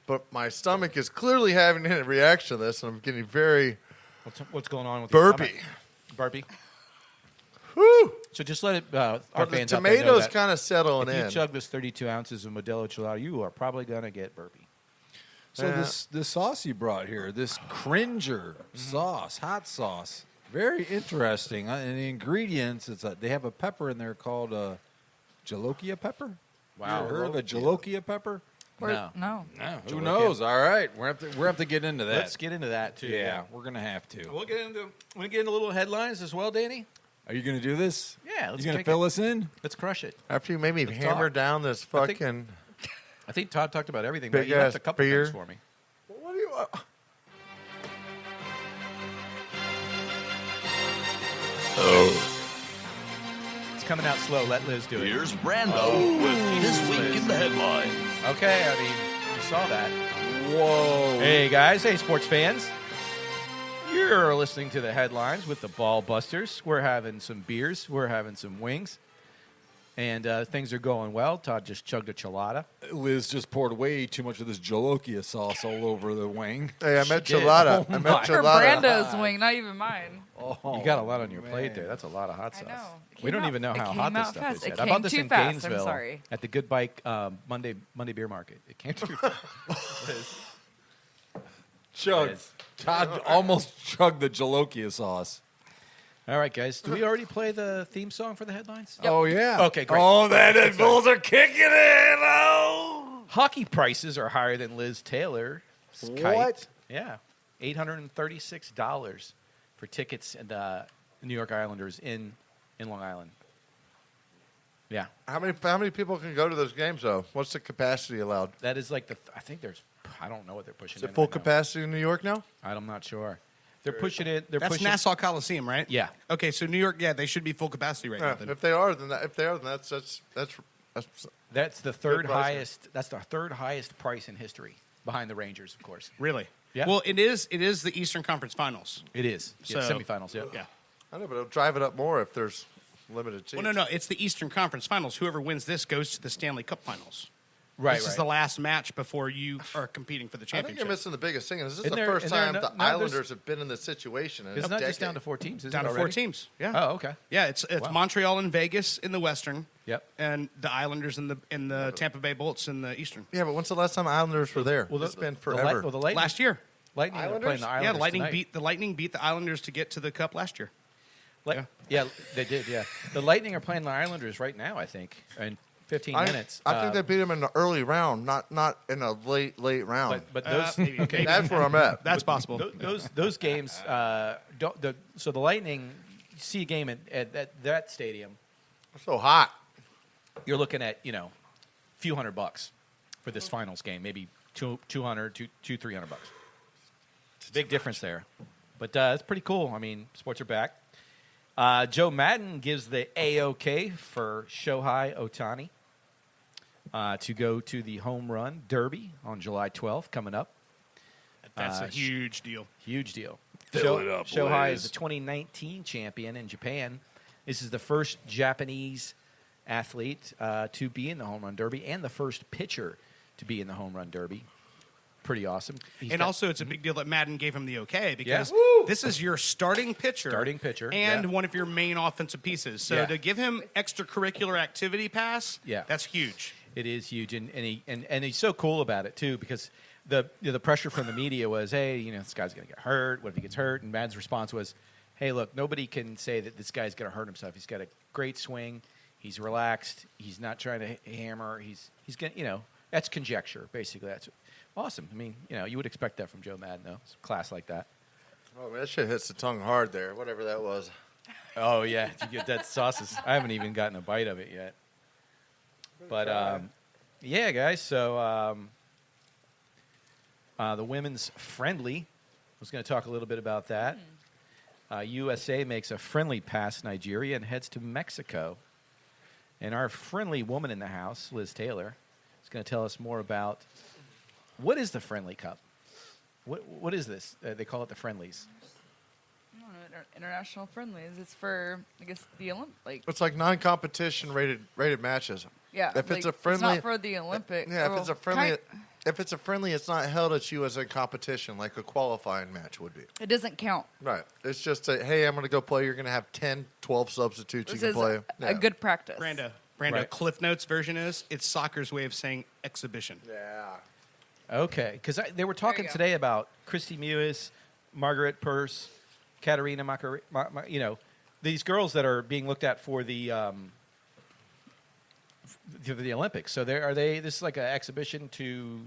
but my stomach is clearly having a reaction to this, and I'm getting very What's going on with burpy. your stomach? Burpy. Whew. So just let it. Our But the fans out there know tomatoes that kind of settling if in. you chug this 32 ounces of Modelo Chelada, you are probably gonna get burpy. So this sauce you brought here, this Cringer sauce, hot sauce, very interesting. And the ingredients, they have a pepper in there called jalokia pepper. Wow. You heard of a jalokia pepper? No. No. Who Jalokia. knows? All right, we're have to get into that. Let's get into that too. yeah, we're gonna have to. We'll get into little headlines as well, Danny. Are you gonna do this? Yeah, let's You gonna kick fill it. us in? Let's crush it. After you made me Let's hammer talk. down this I think- fucking. I think Todd talked about everything, but Big you left ass a couple beer. things for me. What do you? It's coming out slow. Let Liz do it. Here's Brando with This Week in the Headlines. Okay, I mean, you saw that. Whoa! Hey, guys. Hey, sports fans. You're listening to the headlines with the Ball Busters. We're having some beers. We're having some wings. And things are going well. Todd just chugged a chelada. Liz just poured way too much of this jalokia sauce all over the wing. Hey, I met did. Chelada. Oh I met For Chelada. Brando's wing, not even mine. Oh, You got a lot on your man. plate there. That's a lot of hot I sauce. know. It We came don't out- even know it how came hot this out stuff fast. is It yet. I came bought this too in fast. I'm Gainesville sorry. at the Good Bike Monday Beer Market. It came too fast. Chug. Liz. Todd almost chugged the jalokia sauce. All right, guys. Do we already play the theme song for the headlines? Oh yeah. Okay, great. Oh, that Bulls are kicking in. Oh. Hockey prices are higher than Liz Taylor's kite. What? Yeah, $836 for tickets and New York Islanders in Long Island. Yeah, How many people can go to those games though? What's the capacity allowed? that is like I think there's. I don't know what they're pushing. Is it in full right now. capacity in New York now? I'm not sure. They're pushing it. They're That's pushing. Nassau Coliseum, right? Yeah. Okay, so New York, yeah, they should be full capacity right now. then. If they are, then that's That's the third pricing. highest. That's the third highest price in history, behind the Rangers, of course. Really? Yeah. Well, it is the Eastern Conference Finals. It is. Yeah, So- semifinals. Yeah. Yeah. I know, but it'll drive it up more if there's limited seats. Well, no, it's the Eastern Conference Finals. Whoever wins this goes to the Stanley Cup Finals. Right. This is the last match before you are competing for the I think championship. you're missing the biggest thing. This is Isn't the there- first isn't there time no- the no, there's- Islanders have been in this situation. In Isn't a that just decade. down to 4 teams? Isn't Down it to four already? teams. Yeah. Oh, okay. Yeah, it's Wow. Montreal and Vegas in the Western. Yep. And the Islanders and the Tampa Bay Bolts in the Eastern. Yeah, but when's the last time Islanders were there? Well, It's been the forever. Lightning, Last year. Lightning are playing Islanders? the Yeah, Islanders the Lightning beat the Islanders to get to the Cup last year. Yeah, they did. Yeah, the Lightning are playing the Islanders right now. I think in 15 minutes. I think they beat them in the early round, not in a late round. But those maybe. That's where I'm at. That's possible. those games. So the Lightning, you see a game at that stadium, It's so hot. you're looking at few $100 for this finals game, maybe $200, $300. It's a big difference there, but it's pretty cool. I mean, sports are back. Joe Madden gives the A-OK for Shohei Ohtani to go to the home run derby on July 12th coming up. That's a huge deal. Huge deal. Fill it up, Shohei Liz. is the 2019 champion in Japan. This is the first Japanese athlete to be in the home run derby and the first pitcher to be in the home run derby. Pretty awesome. And also, it's a big deal that Madden gave him the okay because Yeah. this is your starting pitcher. Starting pitcher, And yeah. one of your main offensive pieces. So Yeah. to give him extracurricular activity pass, Yeah. that's huge. It is huge, and he's so cool about it too because the pressure from the media was, hey, this guy's gonna get hurt. What if he gets hurt? And Madden's response was, hey, look, nobody can say that this guy's gonna hurt himself. He's got a great swing. He's relaxed. He's not trying to hammer. He's gonna, that's conjecture basically. Awesome. I mean, you would expect that from Joe Madden, though. It's a class like that. Oh, man, that shit hits the tongue hard there, whatever that was. Oh, yeah. Did you get that sauces? I haven't even gotten a bite of it yet. But, yeah, guys. So, the women's friendly. I was going to talk a little bit about that. USA makes a friendly past Nigeria and heads to Mexico. And our friendly woman in the house, Liz Taylor, is going to tell us more about what is the Friendly Cup? What is this? They call it the Friendlies. I don't know, international friendlies. It's for, I guess, the Olympic. It's like non-competition rated matches. Yeah. If like, it's a friendly, it's not for the Olympic. Yeah, if well, it's a friendly, if it's a friendly, it's not held at USA competition like a qualifying match would be. it doesn't count. Right. It's just a, hey, I'm going to go play. You're going to have 10, 12 substitutes This you is can play. a good practice. Brando, Right. Cliff Notes version is it's soccer's way of saying exhibition. Yeah. Okay, because they were talking go. today about Christy Mewis, Margaret Purse, Katerina these girls that are being looked at for the Olympics. So are they? This is like an exhibition to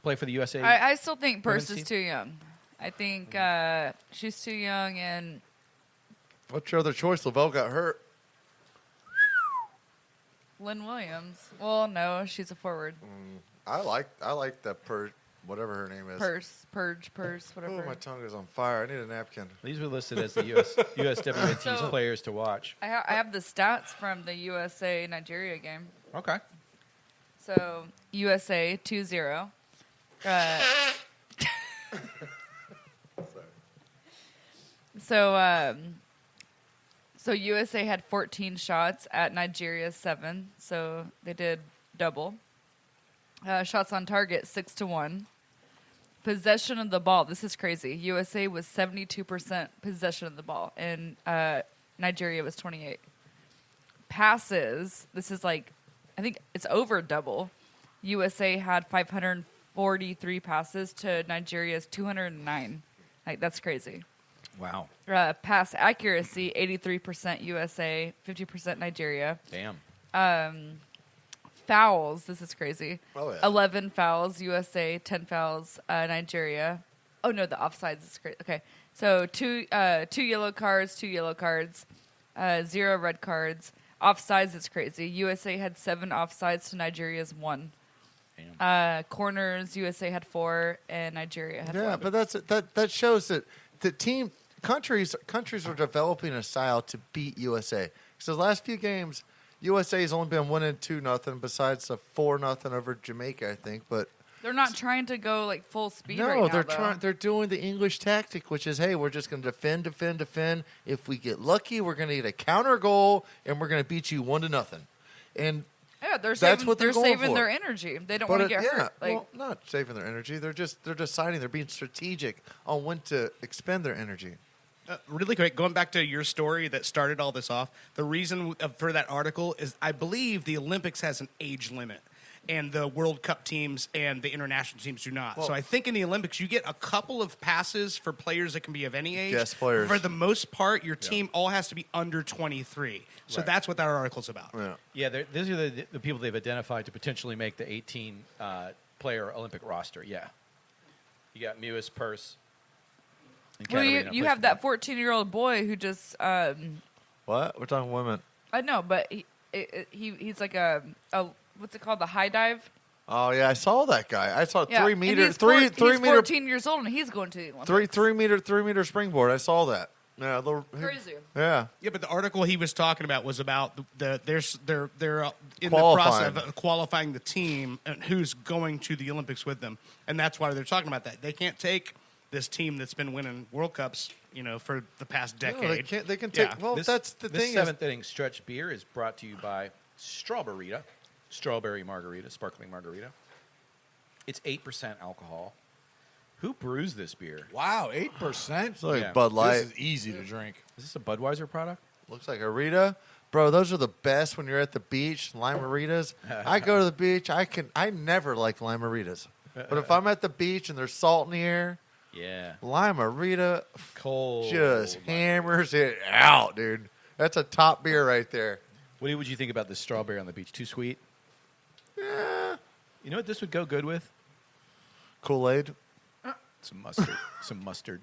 play for the USA. I still think Purse women's is team? too young. I think she's too young, and What's your other choice? Lavelle got hurt. Lynn Williams. Well, no, she's a forward. I like the whatever her name is. Purse, whatever. Oh, my tongue is on fire. I need a napkin. These were listed as the USWNT's So- players to watch. I have the stats from the USA Nigeria game. Okay. So USA 2-0. So USA had 14 shots at Nigeria's 7, so they did double. Shots on target 6-1. Possession of the ball. This is crazy. USA was 72% possession of the ball, and Nigeria was 28. Passes. This is like, I think it's over double. USA had 543 passes to Nigeria's 209. Like, that's crazy. Wow. Pass accuracy 83% USA, 50% Nigeria. Damn. Fouls. This is crazy. Oh, yeah. 11 fouls USA, 10 fouls Nigeria. Oh no, the offsides is crazy. Okay, so two yellow cards, 0 red cards. Offsides is crazy. USA had 7 offsides to Nigeria's 1. Damn. Corners USA had 4 and Nigeria had 1. Yeah, but that shows that the countries are developing a style to beat USA. So the last few games, USA has only been winning 2-0, besides the 4-0 over Jamaica, I think. But They're not trying to go like full speed no, right now. they're though. trying. They're doing the English tactic, which is, hey, we're just going to defend. If we get lucky, we're going to get a counter goal, and we're going to beat you 1-0. And Yeah, they're That's saving, what they're going saving for. their energy. They don't want to get hurt. Like, well, not saving their energy. They're deciding. They're being strategic on when to expend their energy. Really quick, going back to your story that started all this off, the reason for that article is I believe the Olympics has an age limit, and the World Cup teams and the international teams do not. So I think in the Olympics, you get a couple of passes for players that can be of any age. Yes, players. For the most part, your team all has to be under 23. So that's what that article's about. Yeah. Yeah, these are the people they've identified to potentially make the 18-player Olympic roster. Yeah. You got Mewis, Purse. and well, Katerina you plays have for that 14-year-old boy who just What? We're talking women. I know, but he's like a what's it called, the high dive? Oh yeah, I saw that guy. I saw Yeah, 3 and meter, he's three 14 meter, years old, and he's going to the Olympics. 3 meter springboard. I saw that. Yeah, Crazy. Yeah. Yeah, but the article he was talking about was about they're in the Qualifying. process of qualifying the team and who's going to the Olympics with them, and that's why they're talking about that. They can't take this team that's been winning World Cups, for the past decade. No, they can't. They can take. Yeah. Well, that's the This thing. seventh inning stretch beer is brought to you by Strawberry Margarita, sparkling margarita. It's 8% alcohol. Who brews this beer? Wow, 8%. It's like Yeah. Bud Light. This is easy to drink. Is this a Budweiser product? Looks like a Rita. Bro, those are the best when you're at the beach. Lime-A-Ritas. I go to the beach. I never like Lime-A-Ritas. But if I'm at the beach and there's salt in the air, Yeah. Lime-A-Rita Cold. just hammers it out, dude. That's a top beer right there. What would you think about this strawberry on the beach? Too sweet? Yeah. You know what this would go good with? Kool-Aid. Some mustard. Some mustard.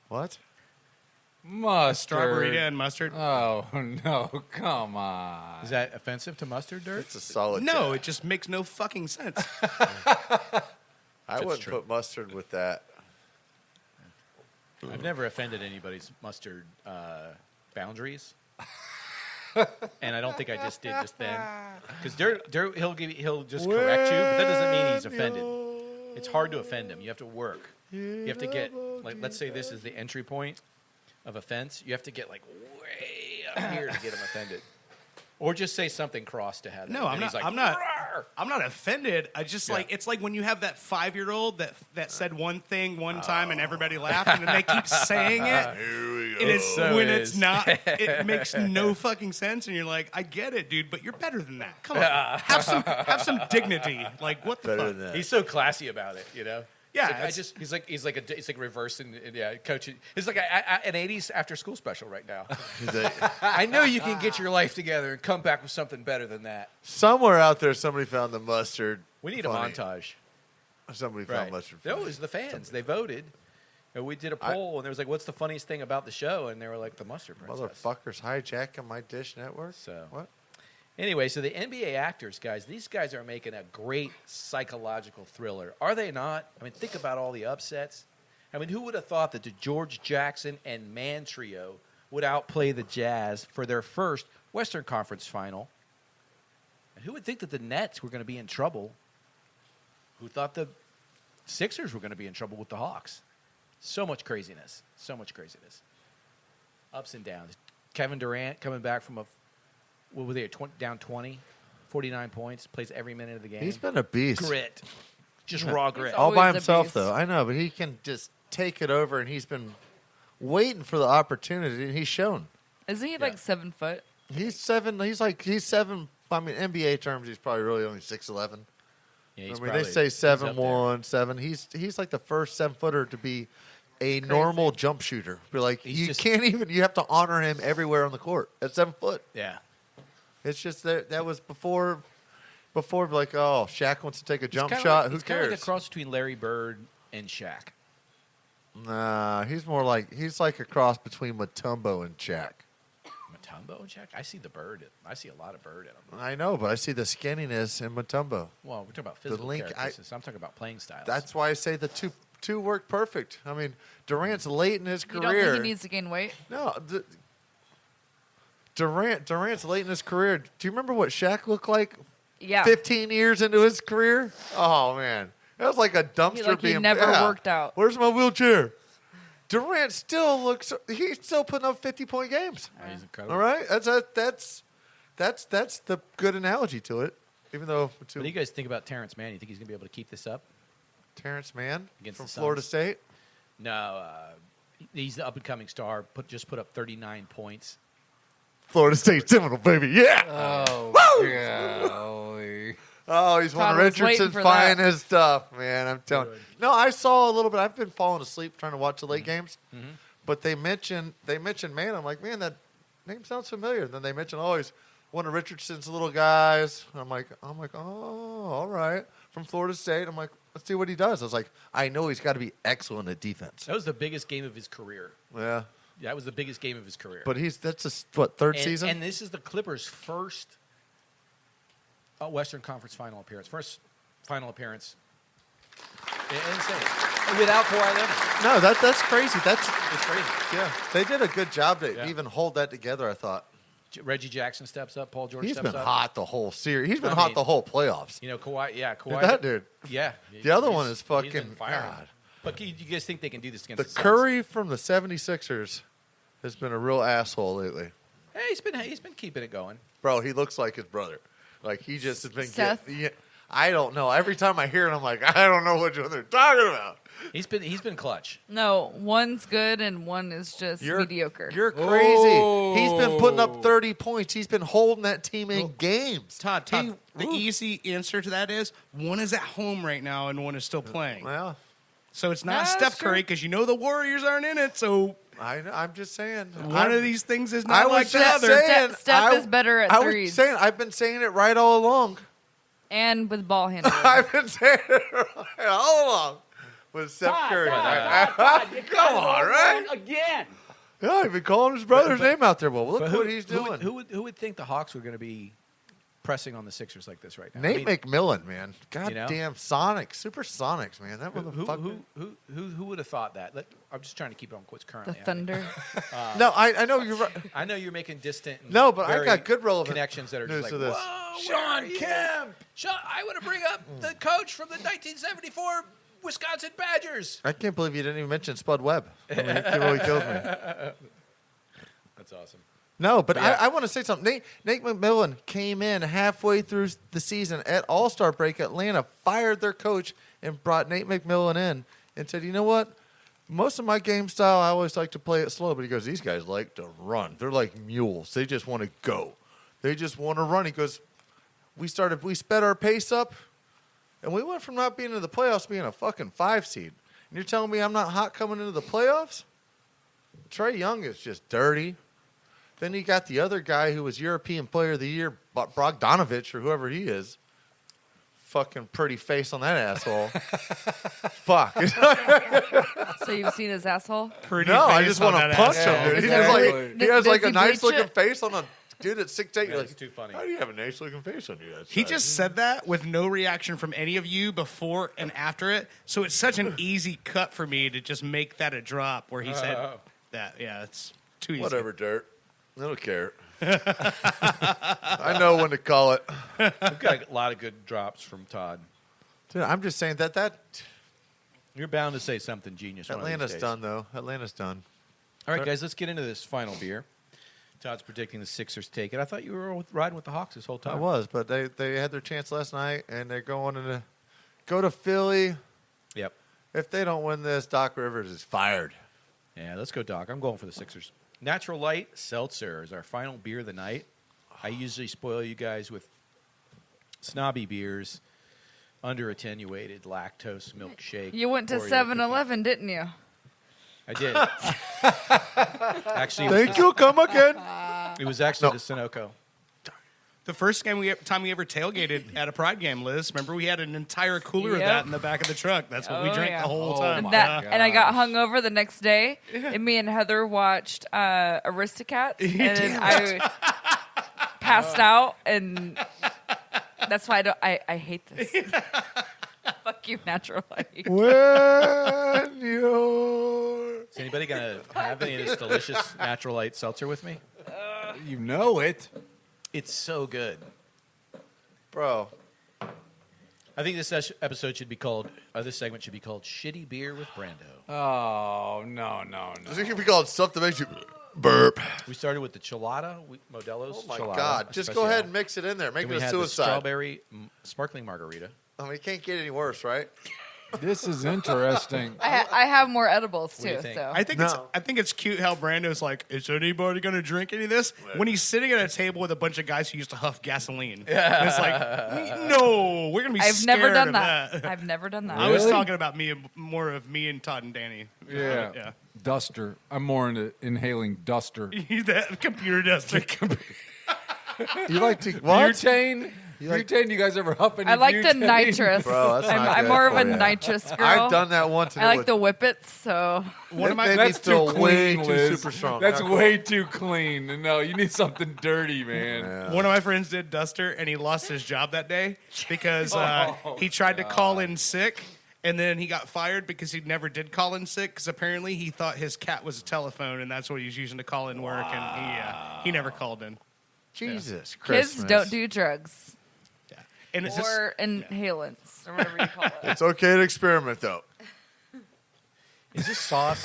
What? Mustard. Strawberry and mustard. Oh, no. Come on. Is that offensive to mustard, Dirt? It's a solid. No, jack. it just makes no fucking sense. I wouldn't true. put mustard with that. I've never offended anybody's mustard boundaries. And I don't think I just did just then. Because Dirt, he'll just correct you, but that doesn't mean he's offended. It's hard to offend him. You have to work. You have to get, like, let's say this is the entry point of offense. You have to get, like, way up here to get him offended. Or just say something cross to have it. No, And he's like, I'm not. "Rawr!" I'm not offended. I just like it's like when you have that 5-year-old that said one thing one time and everybody laughed and then they keep saying it. And it's So when is. it's not, it makes no fucking sense. And you're like, I get it, dude, but you're better than that. Come on, have some dignity. Like what the Better fuck? than that. He's so classy about it, you know. Yeah, He's like reversing, yeah, coaching. It's like an '80s after school special right now. I know you can get your life together and come back with something better than that. Somewhere out there, somebody found the mustard. We need funny. a montage. Somebody found mustard. No, funny. it was the fans. They voted. And we did a poll, and there was like, "What's the funniest thing about the show?" And they were like, "The mustard princess." Motherfuckers hijacking my Dish Network. So What? anyway, so the NBA actors, guys, these guys are making a great psychological thriller. Are they not? I mean, think about all the upsets. I mean, who would have thought that the George Jackson and Mann trio would outplay the Jazz for their first Western Conference final? And who would think that the Nets were going to be in trouble? Who thought the Sixers were going to be in trouble with the Hawks? So much craziness. So much craziness. Ups and downs. Kevin Durant coming back from what were they, down 20, 49 points, plays every minute of the game. He's been a beast. Grit. Just raw grit. All by Always a himself, beast. though. I know, but he can just take it over, and he's been waiting for the opportunity, and he's shown. Isn't he like 7 foot? He's 7. He's 7. I mean, NBA terms, he's probably really only 6'11". Yeah, I he's mean, probably- they say he's up there. 7'1", 7. He's like the first 7-footer to be a normal jump shooter. Be like, He's you just- can't even. You have to honor him everywhere on the court at 7 foot. Yeah. It's just that was before. Like, oh, Shaq wants to take a jump He's kinda shot. like- Who he's kinda cares? like a cross between Larry Bird and Shaq. Nah, he's like a cross between Mutombo and Shaq. Mutombo and Shaq? I see the Bird. I see a lot of Bird in him. I know, but I see the skinniness in Mutombo. Well, we're talking about physical link- characteristics. I'm talking about playing styles. That's why I say the two work perfect. I mean, Durant's late in his You career. don't think he needs to gain weight? No, Durant's late in his career. Do you remember what Shaq looked like Yeah. 15 years into his career? Oh man, that was like a dumpster he being. never worked out. Where's my wheelchair? Durant still looks. He's still putting up 50-point games. Oh, he's incredible. All right, that's the good analogy to it. Even though What do you guys think about Terrence Mann? You think he's going to be able to keep this up? Terrence Mann Against from the Florida Suns? State. No, he's the up-and-coming star. Just put up 39 points. Florida State Seminole, baby. Yeah. Oh, golly. Oh, he's one of Todd was waiting Richardson's for that. finest stuff, man. I'm telling you. No, I saw a little bit. I've been falling asleep trying to watch the late games. But they mentioned man. I'm like, man, that name sounds familiar. And then they mentioned, oh, he's one of Richardson's little guys. I'm like, oh, all right. From Florida State. I'm like, let's see what he does. I was like, I know he's got to be excellent at defense. That was the biggest game of his career. Yeah. Yeah, that was the biggest game of his career. But that's third and, season? And this is the Clippers' first Western Conference final appearance. First final appearance. Insane. Without Kawhi Leonard. No, that's crazy. It's crazy. Yeah. They did a good job to Yeah. even hold that together, I thought. Reggie Jackson steps up. Paul George He's steps been up. hot the whole series. He's been I hot mean, the whole playoffs. You know, Kawhi. Yeah, Kawhi. That dude. Yeah. The other he's- one is he's been fucking firing. God. But you guys think they can do this against The the Suns? Curry from the 76ers has been a real asshole lately. Hey, he's been keeping it going. Bro, he looks like his brother. Like, he just has been Seth? getting... Yeah, I don't know. Every time I hear it, I'm like, I don't know what they're talking about. He's been clutch. No, one's good and one is just mediocre. You're crazy. Oh. He's been putting up 30 points. He's been holding that team in games. Todd, He- the easy answer to that is one is at home right now and one is still playing. Well, So it's not That's Steph true. Curry because you know the Warriors aren't in it. So I'm just saying. one of these things is I not was like the just other. saying. Steph is better at I was threes. saying. I've been saying it right all along. And with ball handling. I've been saying it all along with Steph Curry. Come on, right? Again. Yeah, he's been calling his brother's name out there. Well, look But what he's doing. Who would think the Hawks were going to be pressing on the Sixers like this right now? Nate McMillan, man. You know? Goddamn Sonics. Super Sonics, man. That motherfucker. Who would have thought that? I'm just trying to keep it on what's The currently Thunder. No, I know you're right. I know you're making distant. And No, but I very got good relevant connections that are news just to like, this. whoa, Sean Kemp. Sean, I want to bring up the coach from the 1974 Wisconsin Badgers. I can't believe you didn't even mention Spud Webb. I mean, it really kills me. That's awesome. No, but I want to say something. Nate McMillan came in halfway through the season at All-Star break. Atlanta fired their coach and brought Nate McMillan in and said, you know what? Most of my game style, I always like to play it slow. But he goes, these guys like to run. They're like mules. They just want to go. They just want to run. He goes, we sped our pace up, and we went from not being in the playoffs to being a fucking 5 seed. And you're telling me I'm not hot coming into the playoffs? Trae Young is just dirty. Then you got the other guy who was European Player of the Year, Bogdanovich or whoever he is. Fucking pretty face on that asshole. Fuck. So you've seen his asshole? Pretty No, I face just on want to that punch asshole. him, dude. He, Yeah, just like, exactly. he has Does like he a nice bleach looking it? face on a dude at 6'8". You're That's like, too funny. how do you have a nice looking face on you? He just said that with no reaction from any of you before and after it. So it's such an easy cut for me to just make that a drop where he said that. Yeah, it's too easy. Whatever, Dirt. I don't care. I know when to call it. We've got a lot of good drops from Todd. Dude, I'm just saying that You're bound to say something genius. one of these Atlanta's days. done, though. Atlanta's done. All right, guys, let's get into this final beer. Todd's predicting the Sixers take it. I thought you were riding with the Hawks this whole time. I was, but they had their chance last night, and they're going to go to Philly. Yep. If they don't win this, Doc Rivers is fired. Yeah, let's go, Doc. I'm going for the Sixers. Natural Light Seltzer is our final beer of the night. I usually spoil you guys with snobby beers, under-attenuated lactose milkshake. You went to Oreo 7-Eleven, didn't you? cookie. I did. Actually, Thank you. Come again. It was actually the Sunoco. The first time we ever tailgated at a Pride game, Liz, remember we had an entire cooler of Yep. that in the back of the truck. That's what we Oh, drank yeah. the whole Oh, time. my And, and I got gosh. hung over the next day, and me and Heather watched Aristocats, and then I passed out, and that's why I hate this. Fuck you, Natural Light. When you're... Is anybody going to have any of this delicious Natural Light Seltzer with me? You know it. It's so good. Bro. I think this episode should be called, this segment should be called Shitty Beer with Brando. Oh, no. This could be called stuff that makes you burp. We started with the Chilada, Modelo's Oh, my Chilada, God. Just go Especial. ahead and mix it in there. Make Then we it a had the suicide. strawberry sparkling margarita. I mean, it can't get any worse, right? This is interesting. I have more edibles do you too, think? so I think it's cute how Brando's like, is anybody going to drink any of this? When he's sitting at a table with a bunch of guys who used to huff gasoline. And it's like, no, we're going to be I've scared never done of that. I've never done that. I was Really? talking about more of me and Todd and Danny. Yeah. Yeah. Duster. I'm more into inhaling duster. That computer duster. You like to... What? Butane? Butane, you guys ever huff any I like the butane? nitrous. Bro, that's not I'm good more of for a you. nitrous girl. I've done that once. And I it like was, the whippets, so One of my That made me That's too feel way clean, too Liz. super strong. That's Not cool. way too clean. No, you need something dirty, man. Yeah. One of my friends did Duster, and he lost his job that day because he tried to call in sick, and then he got fired because he never did call in sick because apparently he thought his cat was a telephone, and that's what he was using to call in work, and he never called in. Jesus kids Christmas. don't do drugs Yeah. And it's just, or inhalants or whatever you call it. It's okay to experiment, though. Is this sauce?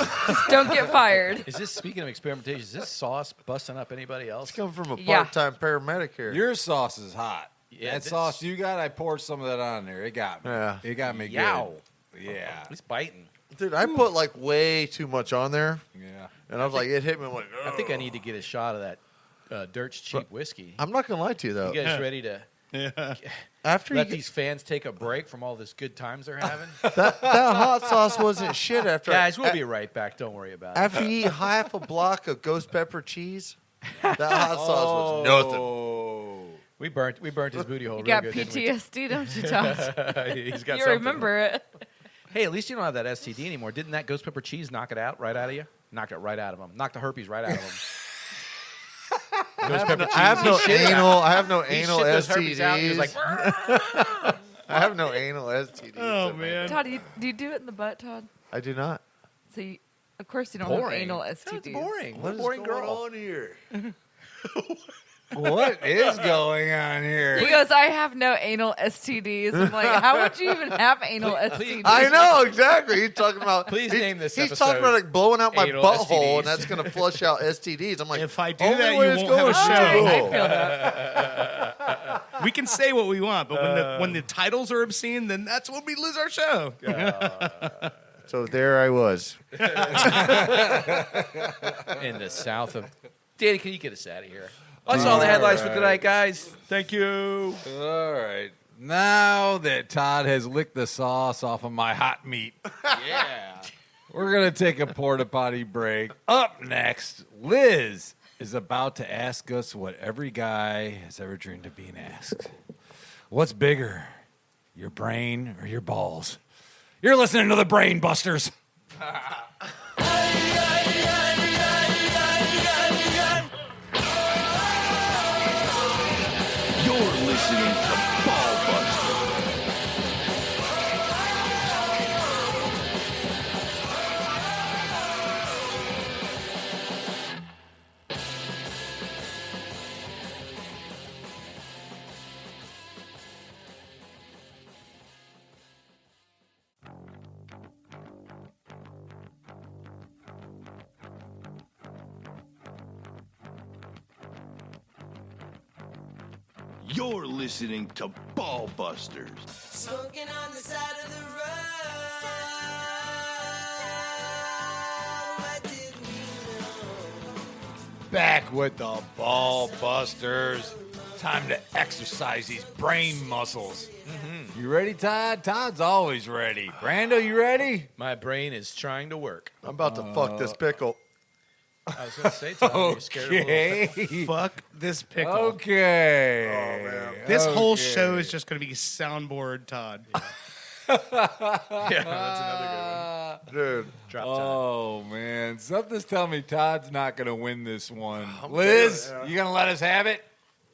Don't get fired. Is this, speaking of experimentation, is this sauce busting up anybody else? It's coming from a Yeah. part-time paramedic here. Your sauce is hot. Yeah, that this- sauce you got, I poured some of that on there. It got me. Yeah. It got me Yow. good. Yeah. He's biting. Dude, I put like way too much on there, Yeah. and I was like, it hit me. I'm like, I think I need to get a shot of that Dirt's cheap whiskey. I'm not gonna lie to you though. You guys ready to After you let get, these fans take a break from all this good times they're having? that hot sauce wasn't shit. After Guys, we'll be right back. Don't worry about it. after you eat half a block of ghost pepper cheese, that hot sauce was nothing. Oh. We burnt his booty hole You real got good, didn't we? PTSD, don't you, Todd? He's got You something. remember it. Hey, at least you don't have that STD anymore. Didn't that ghost pepper cheese knock it out right out of you? Knocked it right out of him. Knocked the herpes right out of him. Ghost pepper cheese. I have no He shit it anal. out. I have no He anal shit those herpes out. He was like, STDs. I have no anal STDs. Oh, man. Todd, do you do it in the butt, Todd? I do not. So, of course, you don't boring. have anal STDs. That's boring. What is boring going girl. on here? What is going on here? He goes, I have no anal STDs. I'm like, how would you even have anal STDs? I know exactly. He's talking about. Please name this He's episode talking about like blowing out my anal butthole, STDs. and that's going to flush out STDs. I'm like, If I do only that, way you it's won't have a going show. to I go. feel that. We can say what we want, but when the titles are obscene, then that's when we lose our show. So there I was. In the south of... Danny, can you get us out of here? That's all the headlines for tonight, guys. Thank you. All right. Now that Todd has licked the sauce off of my hot meat, Yeah. we're going to take a porta potty break. Up next, Liz is about to ask us what every guy has ever dreamed of being asked. What's bigger, your brain or your balls? You're listening to the Brain Busters. You're listening to Ball Buster. You're listening to Ball Busters. Smoking on the side of the road. What did we know? Back with the Ball Busters. Time to exercise these brain muscles. You ready, Todd? Todd's always ready. Brando, you ready? My brain is trying to work. I'm about to fuck this pickle. I was going to say, Tom, you're scared of a little... Okay. Fuck this pickle. Okay. Oh, man. This whole Okay. show is just going to be soundboard Todd. Yeah, that's another good one. Dude. Drop time. Oh, man. Something's telling me Todd's not going to win this one. I'm Liz, good, yeah. you going to let us have it?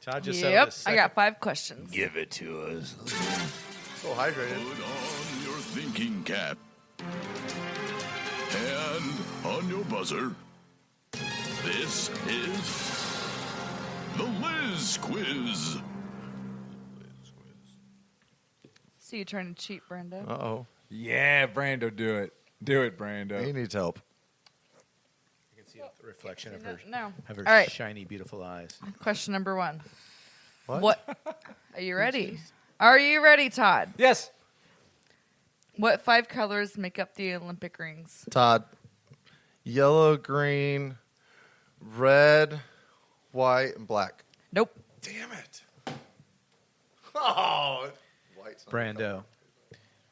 Todd just settled Yep, this I got 5 questions. Give it to us. So hydrated. Put on your thinking cap. And on your buzzer. This is the Liz Quiz. So you trying to cheat, Brenda? Uh-oh. Yeah, Brando, do it. Do it, Brando. He needs help. You can see the reflection of her, No. of her All right. shiny, beautiful eyes. Question number 1. What? Are you ready? Are you ready, Todd? Yes. What 5 colors make up the Olympic rings? Todd. Yellow, green, red, white, and black. Nope. Damn it. Oh. White's not Brando.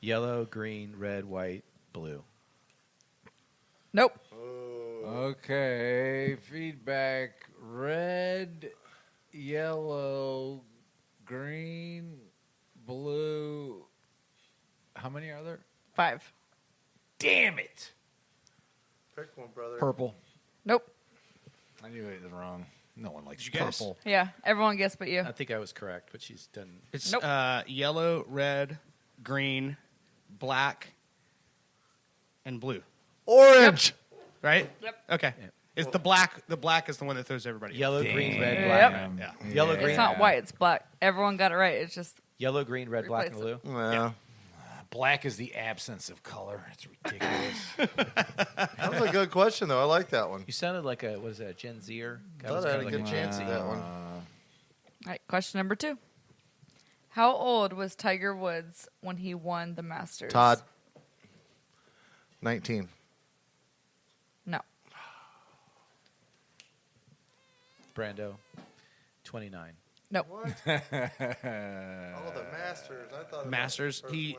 Yellow, green, red, white, blue. Nope. Okay. Feedback. Red, yellow, green, blue. How many are there? 5. Damn it. Pick one, brother. Purple. Nope. I knew it was wrong. No one likes Did you guess? purple. Yeah, everyone guessed but you. I think I was correct, but she's done... It's Nope. Yellow, red, green, black, and blue. Orange. Right? Yep. Okay. Yep. Is the black is the one that throws everybody. Yellow, green, red, Yep. black. Damn. Yeah. Yellow, green, It's not white, it's black. Everyone got it right. It's just Yellow, green, red, black, and blue. Replace Yeah. Black is the absence of color. It's ridiculous. That was a good question, though. I like that one. You sounded like a, what is that, a Gen Zer? I thought I had a good chance at that one. all right. Question number 2. How old was Tiger Woods when he won the Masters? Todd. 19. No. Brando, 29. Nope. Oh, the Masters. I thought Masters. He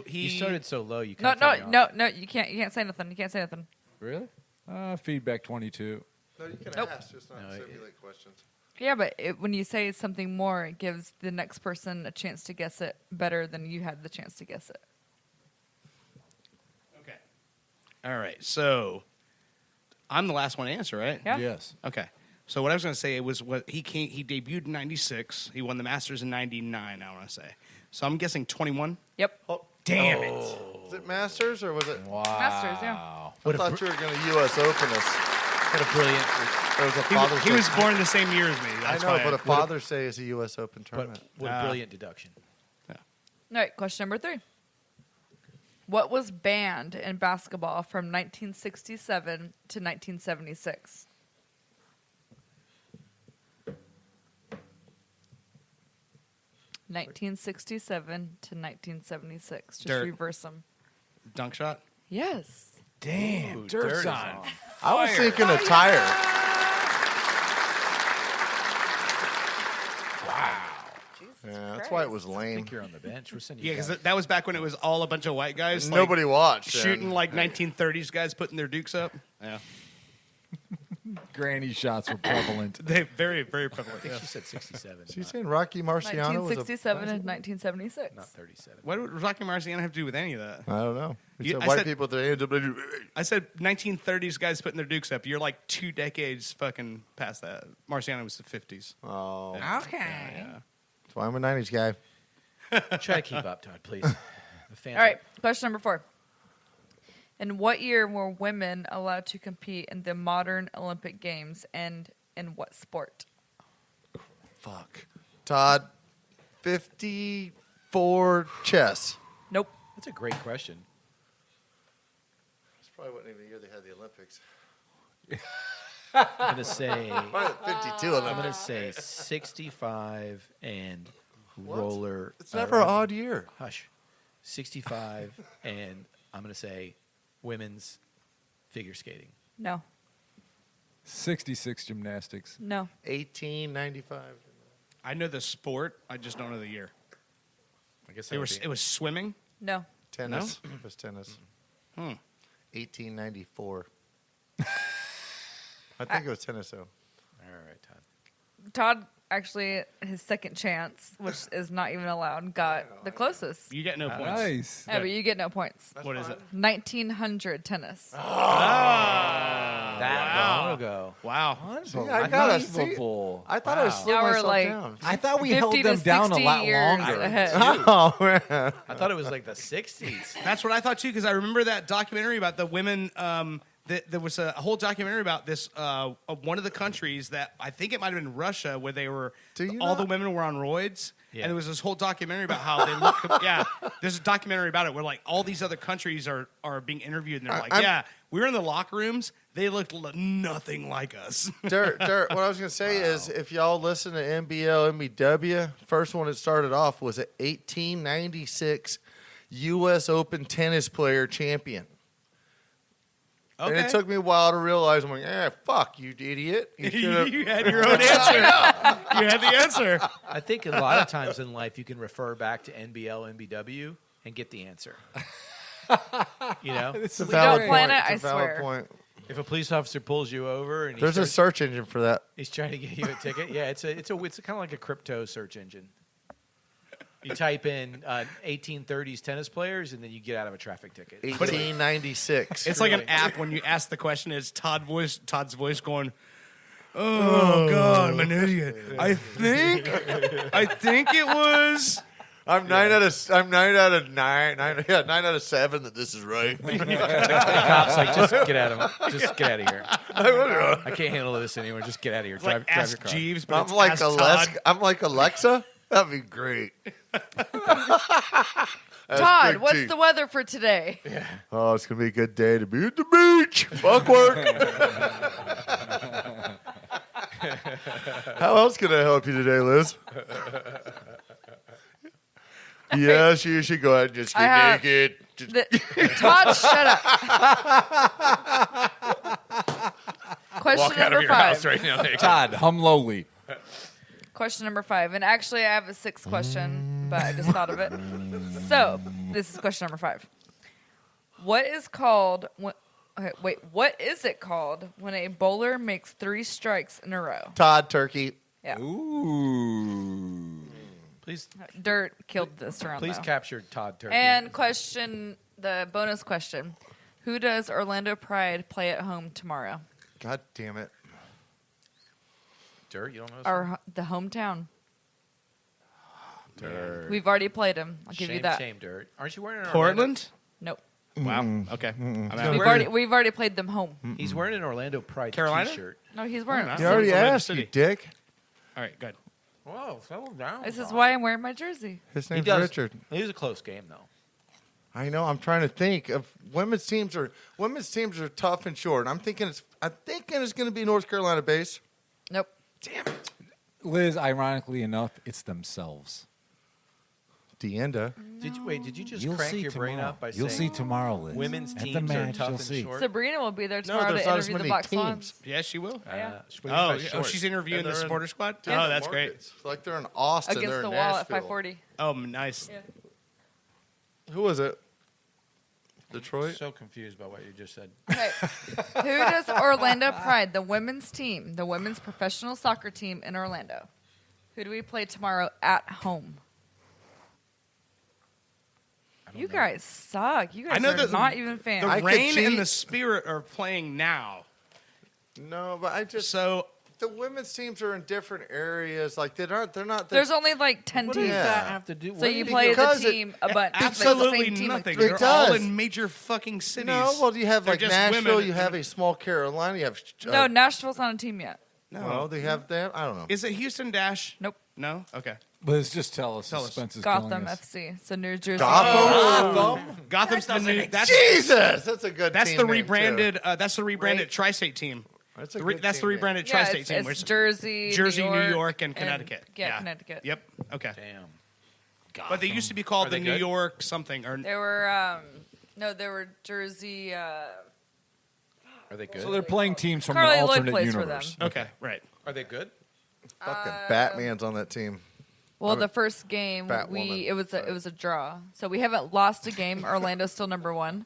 You started so low, you No, kind of no. You can't say nothing. You can't say nothing. Really? Feedback 22. No, you can Nope. ask, just not No, simulate questions. Yeah, but when you say something more, it gives the next person a chance to guess it better than you had the chance to guess it. Okay. All right. So I'm the last one to answer, right? Yeah. Yes. Okay. So what I was going to say was what he debuted in 96. He won the Masters in 99, I want to say. So I'm guessing 21. Yep. Damn it. Was it Masters or was it? Wow. Masters, yeah. I thought you were going to U.S. Open us. What a brilliant. There was a He, Father's he Day. was born the same year as me. I That's know, why but a Father's Day is a U.S. Open tournament. What a brilliant deduction. All right, question number 3. What was banned in basketball from 1967 to 1976? (1967 to 1976). Just Dirt. reverse them. dunk shot. Yes. Damn, Ooh, dirt's dirt is on. on. I was thinking a tire. Yeah, that's why it was I lame. think you're on the bench. We're sending Yeah, you because back. that was back when it was all a bunch of white guys. like, Nobody watched. shooting then. like 1930s guys putting their dukes up. Yeah. Granny shots were prevalent. They very, very I prevalent. think Yeah. she said 67. She's saying Rocky Marciano was a. 1967 and 1976. Not 37. What would Rocky Marciano have to do with any of that? I don't know. He You- said I white said- people with their hands up. I said 1930s guys putting their dukes up. You're like 2 decades fucking past that. Marciano was the 50s. Oh, Okay. that's why I'm a '90s guy. Try to keep up, Todd, please. The fans All right, question number 4. In what year were women allowed to compete in the modern Olympic Games, and in what sport? Fuck, Todd. 54 chess. Nope. That's a great question. That's probably wasn't even the year they had the Olympics. I'm going to say. Probably 52 I'm Olympics. going to say 65 and roller. It's never an odd year. Hush. 65 and I'm going to say women's figure skating. No. 66 gymnastics. No. 1895. I know the sport. I just don't know the year. I guess It was swimming. No. Tennis. It was tennis. 1894. I think it was tennis, though. All right, Todd. Todd, actually, his second chance, which is not even allowed, got the closest. You get no points. Nice. Yeah, but you get no points. What is it? 1900 tennis. That long ago. Wow. I got a Unbelievable. I thought I was slowing Now we're myself like- down. I thought we 50 held to them down a 60 lot years longer. ahead. Oh, man. I thought it was like the 60s. That's what I thought too, because I remember that documentary about the women. There was a whole documentary about this. Of one of the countries that I think it might have been Russia, where they were all the women were on roids, Yeah. and there was this whole documentary about how they look. Yeah, there's a documentary about it where like all these other countries are being interviewed, and they're like, yeah, we were in the locker rooms. They looked nothing like us. Dirt. What I was going to say is if y'all listen to NBL, NBW, first one that started off was an 1896 U.S. Open tennis player champion. Okay. And it took me a while to realize, I'm like, fuck you, idiot. You should've- You had your own answer. You had the answer. I think a lot of times in life you can refer back to NBL, NBW, and get the answer. You know? It's It's a We valid don't plan point. it, It's a I valid swear. point. If a police officer pulls you over and There's a starts- search engine for that. he's trying to get you a ticket, yeah, it's kind of like a crypto search engine. You type in 1830s tennis players, and then you get out of a traffic ticket. 1896. It's like an app when you ask the question. It's Todd's voice going, "Oh God, I'm an idiot. I think it was." I'm 9 out of 9. 9 out of 7 that this is right. The cop's like, just get out of here. I can't handle this anymore. Just get out of here. It's like Drive Ask your car. Jeeves, but I'm it's like Ask Todd. Alexa. That'd be great. Todd, Big what's T. the weather for today? Oh, it's gonna be a good day to be at the beach. Fuck work. How else can I help you today, Liz? Yes, you should go ahead and just I get have- naked. Todd, shut up. Question number 5. right now. Todd, hum lowly. Question number 5. And actually, I have a 6th question, but I just thought of it. So, this is question number 5. What is called... What is it called when a bowler makes 3 strikes in a row? Todd Turkey. Yeah. Ooh. Please, Dirt killed this round. please though. capture Todd Turkey. And the bonus question: who does Orlando Pride play at home tomorrow? God damn it. Dirt, you don't know. This one? The hometown. Dirt. We've already played him. I'll give shame, you that. Shame, Dirt. Aren't you wearing an Portland? Nope. Wow. Okay. I'm out. We've already played them home. He's wearing an Orlando Pride Carolina? T-shirt. No, he's wearing. Oh, it. You already Orlando asked, you City. dick. All right, good. Whoa, settle down. This is why I'm wearing my jersey. His He name's does. Richard. It was a close game, though. I know. I'm trying to think of women's teams are tough and short. I'm thinking it's going to be North Carolina based. Nope. Liz, ironically enough, it's themselves. Deenda. Did you just You'll crank see your brain tomorrow. up by You'll see saying tomorrow, Liz. women's At the teams are match, tough you'll and see. short? Sabrina will be there No, tomorrow there's to not as interview the many Box teams. Swans. Yes, she will. What do you mean Oh, by short? she's interviewing the And they're in- supporter squad? Yeah. Oh, that's great. Markets. Like they're in Austin. Against they're the in wall at Nashville. 540. Oh, nice. Yeah. Who was it? Detroit? So confused by what you just said. Okay. Who does Orlando Pride, the women's team, the women's professional soccer team in Orlando? Who do we play tomorrow at home? You guys suck. You I guys know are that not even fans. The I could Rain and cheat. the Spirit are playing now. No, but I just So the women's teams are in different areas. Like they're not. There's only like 10 What teams. does Yeah. that have to do? So you What- play the Because it- team a bunch. absolutely the same team, nothing. Like It They're all does. in major fucking cities. No, well, you have They're like just Nashville. women. You have a small Carolina. You have no, Nashville's not a team yet. No. Well, they have that. I don't know. Is it Houston Dash? Nope. No? Okay. Liz, just tell us. Tell us. Suspense is Gotham killing us. FC. So New Jersey. Gotham's the new. That's Jesus, that's a good. That's team the name, rebranded. That's the rebranded Right. Tri-State team. too. That's, a The good that's the team name. rebranded Yeah, Tri-State it's, team. it's which- Jersey, New York, and Connecticut. Yeah, Yeah. Connecticut. Yep. Okay. Damn. But they used to be called Are the they New good? York something. Or They were they were Jersey. Are they good? So they're playing teams from Carly an Lloyd alternate plays for universe. okay, right. Are they good? Fucking Batman's on that team. Well, the first game Batwoman. it was a draw. So we haven't lost a game. Orlando's still number 1.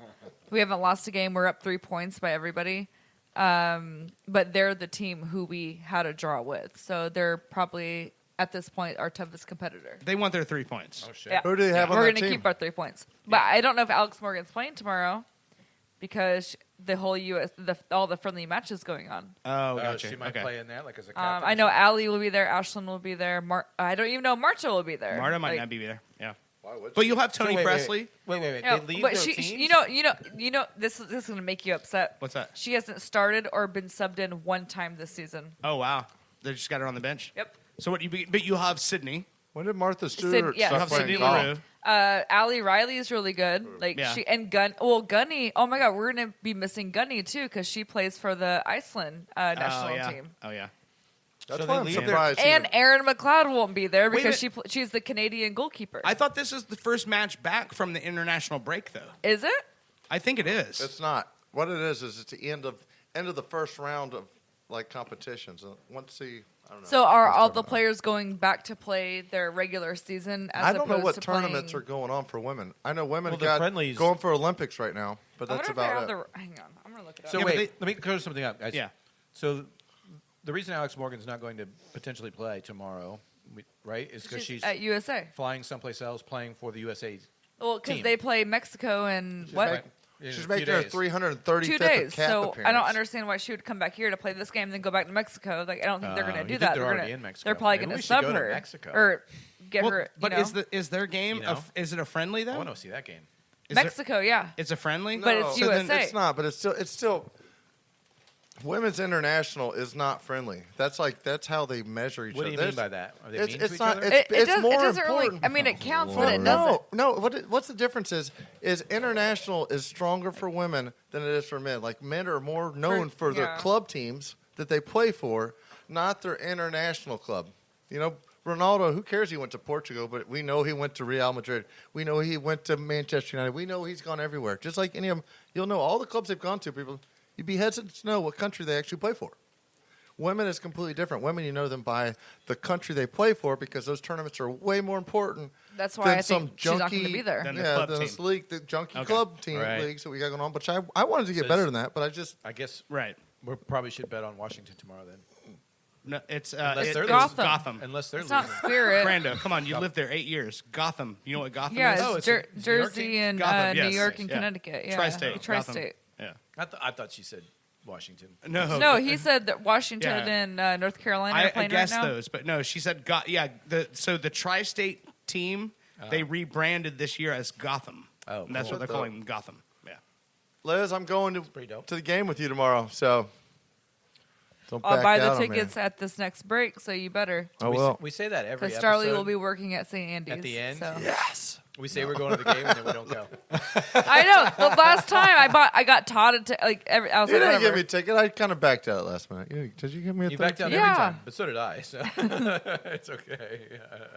We haven't lost a game. We're up 3 points by everybody. But they're the team who we had a draw with. So they're probably at this point our toughest competitor. They want their 3 points. Oh shit. Yeah. Who do they have on We're that gonna team? keep our 3 points. But I don't know if Alex Morgan's playing tomorrow because the whole all the friendly matches going on. Oh, gotcha. She might okay. play in that, like as a captain. I know Allie will be there. Ashlyn will be there. I don't even know if Marta will be there. Marta might Like, not be there. Yeah. Why would But she? you'll have Tony Wait, Presley. Wait. No, They leave but their she, teams? you know, this is gonna make you upset. What's that? She hasn't started or been subbed in one time this season. Oh wow. They just got her on the bench. Yep. So but you have Sydney. When did Martha Stewart yeah. You start have playing Sydney golf? LaRue. Allie Riley is really good. Like Yeah. Gunny. Oh my God, we're gonna be missing Gunny too because she plays for the Iceland national oh, yeah. team. Oh yeah. That's So why they I'm leave their- surprised. And Erin McLeod won't be there Wait a because minute. she's the Canadian goalkeeper. I thought this is the first match back from the international break, though. Is it? I think it is. It's not. What it is it's the end of the first round of like competitions. Once the I don't know. So are all the tournament. players going back to play their regular season? As I don't know opposed what to tournaments playing... are going on for women. I know women Well, the got friendlies- going for Olympics right now, but I that's wonder if about they're it. on the. Hang on, I'm gonna look it up. So Yeah, but wait, let me clear something up, guys. Yeah. So the reason Alex Morgan's not going to potentially play tomorrow, right, is because she's at USA. flying someplace else, playing for the USA. Well, because team. they play Mexico and what? Right. In She's a making few her days. 335th 2 days. cap So appearance. I don't understand why she would come back here to play this game, then go back to Mexico. Like I don't think they're going to you do think that. they're already gonna, in Mexico. They're probably Maybe going we to should sub go to her Mexico. or get Well, her. but you know? is their game? You know? Is it a friendly I though? want to see that game. Is it- Mexico? Yeah. it's a friendly. But it's So then USA. It's not, but it's still. Women's international is not friendly. That's how they measure each What do other. you mean by that? Are they It's, mean to it's each not. other? It's more it doesn't important. really. I mean, it counts, but Well, it doesn't. no. What's the difference is international is stronger for women than it is for men. Like men are more known for their yeah. club teams that they play for, not their international club. You know, Ronaldo. Who cares? He went to Portugal, but we know he went to Real Madrid. We know he went to Manchester United. We know he's gone everywhere. Just like any of them, you'll know all the clubs they've gone to. People, you'd be hesitant to know what country they actually play for. Women is completely different. Women, you know them by the country they play for because those tournaments are way more important. That's why than I some think she's not junky, going to be there. Than the yeah, club than team. this league, the junky Okay. club team Right. leagues that we got going on. Which I wanted to get So better it's- than that, but I just I guess Right. we probably should bet on Washington tomorrow then. No, it's Unless they're Gotham. Gotham. Unless they're It's losing. not Spirit. Brando, come on, you lived there 8 years. Gotham. You know what Gotham Yeah, is? it's, Oh, it's in New York, Jersey and Gotham, New yes. York and Yeah. Connecticut. Yeah. Tri-state. Tri-state. Yeah. I thought she said Washington. No. No, he said that Washington Yeah. and North Carolina are I playing guessed right now. those, but no, she said so the tri-state team they rebranded this year as Gotham. Oh, and that's cool. what they're calling Gotham. Yeah. Liz, I'm going pretty dope. to the game with you tomorrow, so don't I'll back buy the out on me. tickets at this next break, so you better. I we, will. we say that every Because episode. Starly will be working at St. Andy's. At the end? So. Yes. We say we're going to the game and then we don't go. I know. The last time I got Todd to I was You like, didn't whatever. give me a ticket. I kind of backed out last minute. Did you give me a You third backed out ticket? Yeah. every time, but so did I. So it's okay.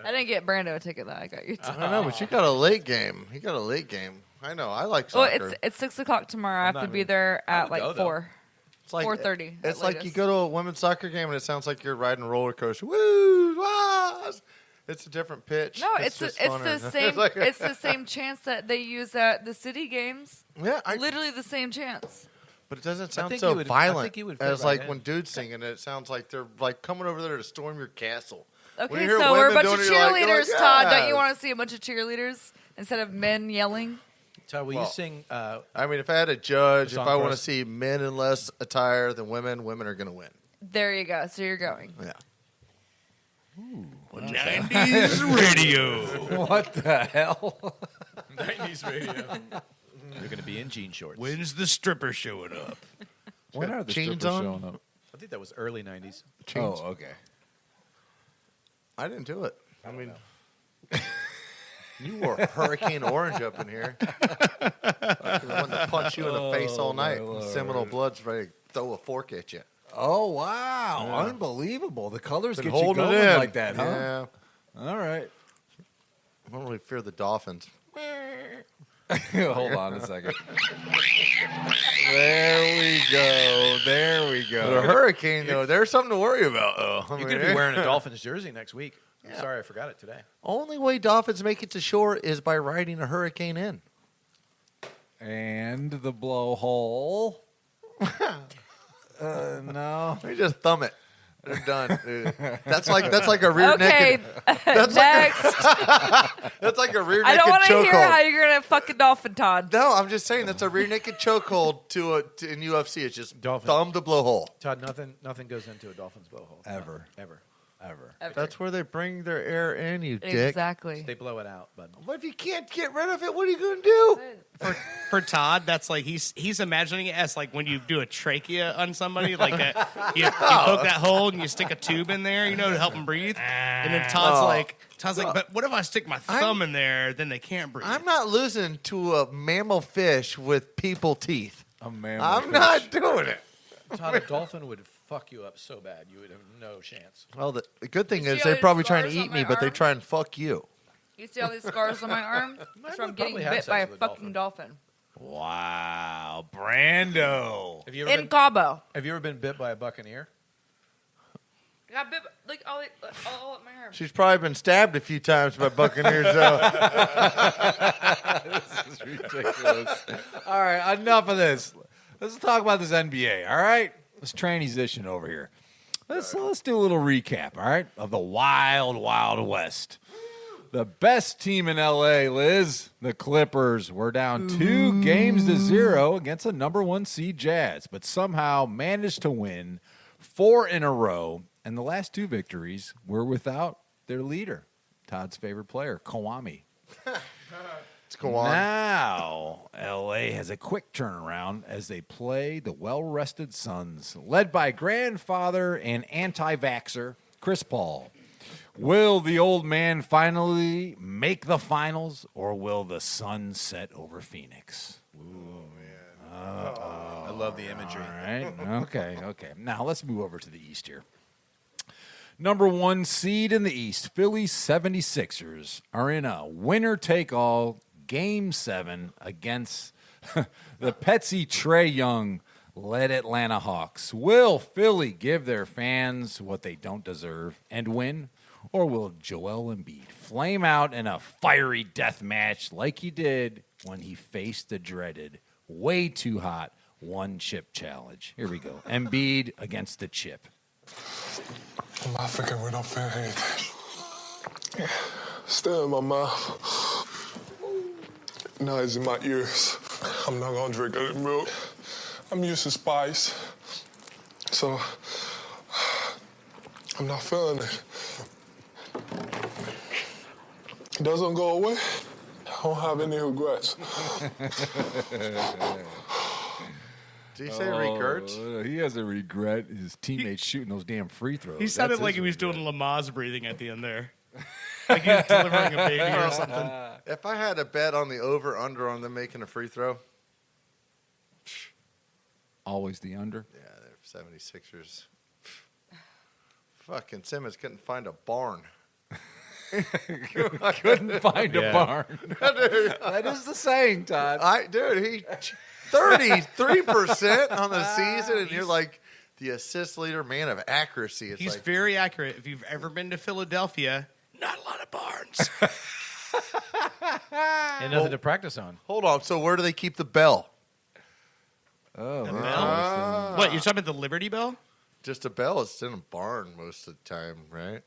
I didn't get Brando a ticket though. I got you. I don't know, but you got a late game. He got a late game. I know. I like Well, soccer. it's 6:00 tomorrow. I have not to be even- there I at would like go, though. 4. It's like 4:30 at It's like you latest. go to a women's soccer game and it sounds like you're riding a roller coaster. Woo! Wah! It's a different pitch. No, it's just the funner. same. like- It's the same chance that they use at the city games. Yeah, Literally the same chance. but it doesn't sound think so you would- I violent think you would fit as right like in. when dudes singing it. It sounds like they're like coming over there to storm your castle. When Okay, you hear so we're a women bunch of doing it, you're like, cheerleaders, Todd. Don't "Yes." you want to see a bunch of cheerleaders instead of men yelling? Todd, will Well, you sing? I mean, if I had a judge, The if song I for want to us. see men in less attire than women, women are going to win. There you go. So you're going. Yeah. 90s radio. What the hell? 90s radio. They're going to be in jean shorts. When's the stripper showing up? When are the Chains strippers on? showing up? I think that was early 90s. Oh, okay. I didn't do it. I mean, you wore Hurricane Orange up in here. I wanted to punch you in the face all night. Seminole Blood's ready to throw a fork at you. Oh, wow. Unbelievable. The colors Been get you holding going it in like that, huh? Yeah. All right. I don't really fear the Dolphins. Hold on a second. There we go. There we The go. Hurricane, though, there's something to worry about, though. I You're mean, going to be wearing a Dolphins jersey next week. I'm sorry, I forgot it today. Only way Dolphins make it to shore is by riding a hurricane in. And the blowhole. No. They just thumb it. They're done. Dude. That's like a rear Okay, naked. That's next. That's like a rear I naked don't want to hear how chokehold. you're gonna fuck a dolphin, Todd. No, I'm just saying that's a rear naked chokehold in UFC. It's just Dolphin. thumb the blowhole. Todd, nothing goes into a Dolphins blowhole. Ever. Ever. Ever. That's where they bring their air in, you dick. Exactly. They blow it out, bud. What if you can't get rid of it? What are you going to do? For Todd, that's like he's imagining it as like when you do a trachea on somebody, like that. You poke that hole and you stick a tube in there, to help them breathe. And then Todd's like, but what if I stick my thumb in there? Then they can't breathe. I'm not losing to a mammal fish with people teeth. A man. I'm not doing it. Todd, a dolphin would fuck you up so bad you would have no chance. Well, the good thing You is see all they're these probably trying to scars on eat me, my but they arm? try and fuck you. You see all these scars on my arm? That's from getting probably have bit sex by a with a fucking dolphin. Wow. Brando. Have you ever In been, Cabo. have you ever been bit by a buccaneer? I got bit like all up my arm. She's probably been stabbed a few times by buccaneers, though. This is ridiculous. All right, enough of this. Let's talk about this NBA, all right? Let's transition over here. Let's do a little recap, all right, of the wild, wild west. The best team in LA, Liz, the Clippers, were down 2-0 against the number 1 seed Jazz, but somehow managed to win 4 in a row, and the last 2 victories were without their leader, Todd's favorite player, Kawhi. Let's go on. Now, LA has a quick turnaround as they play the well-rested Suns, led by grandfather and anti-vaxxer Chris Paul. Will the old man finally make the finals, or will the sun set over Phoenix? I love the imagery. All right. Okay. Now, let's move over to the East here. Number 1 seed in the East, Philly 76ers, are in a winner-take-all Game 7 against the Petsy Trae Young-led Atlanta Hawks. Will Philly give their fans what they don't deserve and win? Or will Joel Embiid flame out in a fiery death match like he did when he faced the dreaded, way too hot one-chip challenge? Here we go. Embiid against the chip. I'm African, we don't fear anything. Still in my mouth. Now it's in my ears. I'm not gonna drink any milk. I'm used to spice. So, I'm not feeling it. It doesn't go away. I don't have any regrets. Did he say regrets? He has a regret. His teammates shooting those damn free throws. He sounded That's like his he was regret. doing Lamaze breathing at the end there. Like he was delivering a baby or something. If I had a bet on the over-under on them making a free throw, Always the under. yeah, they're 76ers. Fucking Simmons couldn't find a barn. Couldn't find a Yeah. barn. That is the saying, Todd. He 33% on the season, and you're like the assist leader, man of accuracy. It's He's like, very accurate. If you've ever been to Philadelphia, not a lot of barns. And nothing to practice on. hold on. So where do they keep the bell? Oh, The man. bell? What, you're talking about the Liberty Bell? Just a bell. It's in a barn most of the time, right?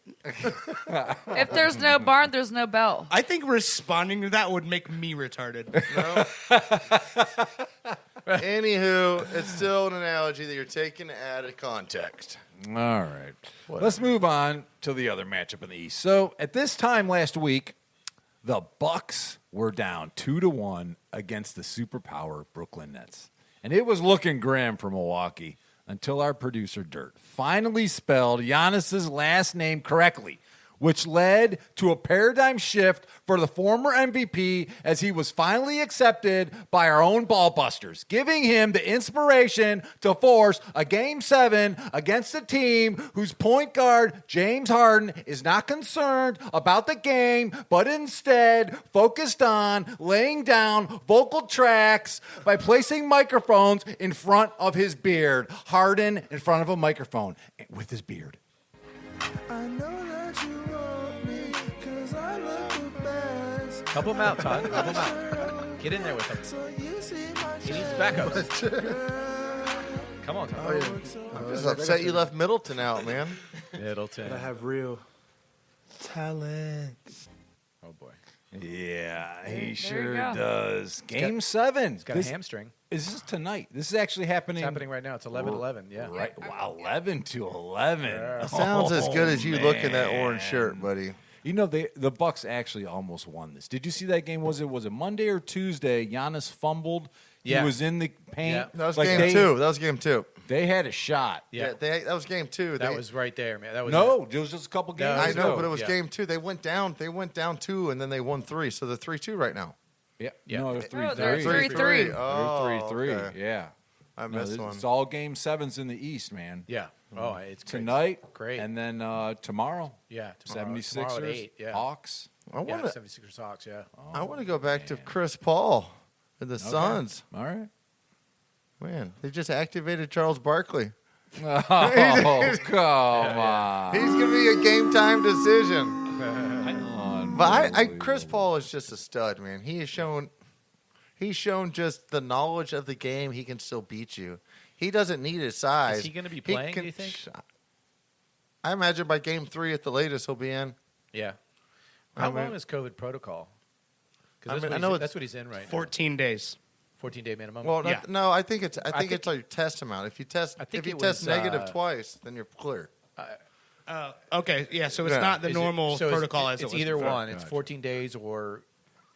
If there's no barn, there's no bell. I think responding to that would make me retarded. Anywho, it's still an analogy that you're taking out of context. All right. Let's move on to the other matchup in the East. So at this time last week, the Bucks were down 2-1 against the superpower Brooklyn Nets. And it was looking grim for Milwaukee until our producer Dirt finally spelled Giannis's last name correctly, which led to a paradigm shift for the former MVP as he was finally accepted by our own ballbusters, giving him the inspiration to force a Game 7 against a team whose point guard, James Harden, is not concerned about the game, but instead focused on laying down vocal tracks by placing microphones in front of his beard. Harden in front of a microphone with his beard. I know that you want me, 'cause I look the best. Help him out, Todd. Help him out. Get in there with him. So you see my He needs backups. Come on, Todd. I'm just upset you left Middleton out, man. Middleton. I have real talent. Oh, boy. Yeah, he you sure go. does. Game 7. He's got This- a hamstring. Is this tonight? This is actually happening. It's happening right now. It's 11-11. Yeah. Right. Wow, 11-11. Sounds as good as you look in that man. orange shirt, buddy. You know, the Bucks actually almost won this. Did you see that game? Was it Monday or Tuesday? Giannis fumbled. Yeah. He was in the paint. Yeah. That was Like, game they- 2. That was game 2. They had a shot. Yeah. That was game 2. That was right there, man. That was No, it was just a couple No, games I know, ago. but it was Yeah. game 2. They went down 2, and then they won 3. So they're 3-2 right now. Yeah. Yeah. No, they're Oh, 3-3. they're 3-3. They're Oh, 3-3. okay. Yeah. I No, missed one. it's all Game 7s in the East, man. Yeah. Oh, it's great. Tonight. Great. And then tomorrow. Yeah. 76ers. Tomorrow at 8. Yeah. Hawks. I Yeah, want to 76ers Hawks, yeah. I want to go back to Chris Paul and the Suns. All right. Man, they just activated Charles Barkley. Oh, come on. He's going to be a game time decision. But Chris Paul is just a stud, man. He's shown just the knowledge of the game. He can still beat you. He doesn't need his size. Is he going to be playing, do you think? I imagine by game 3 at the latest he'll be in. Yeah. I How mean- long is COVID protocol? I Because mean, I know that's what he's in right now. 14 days. 14-day minimum. Well, Yeah. no, I think it's think- it's a test amount. If you test I think if you it test was, negative twice, then you're clear. Okay, yeah, so it's Yeah. not the Is it- normal so it's- protocol as it it's was either before. one. It's 14 days or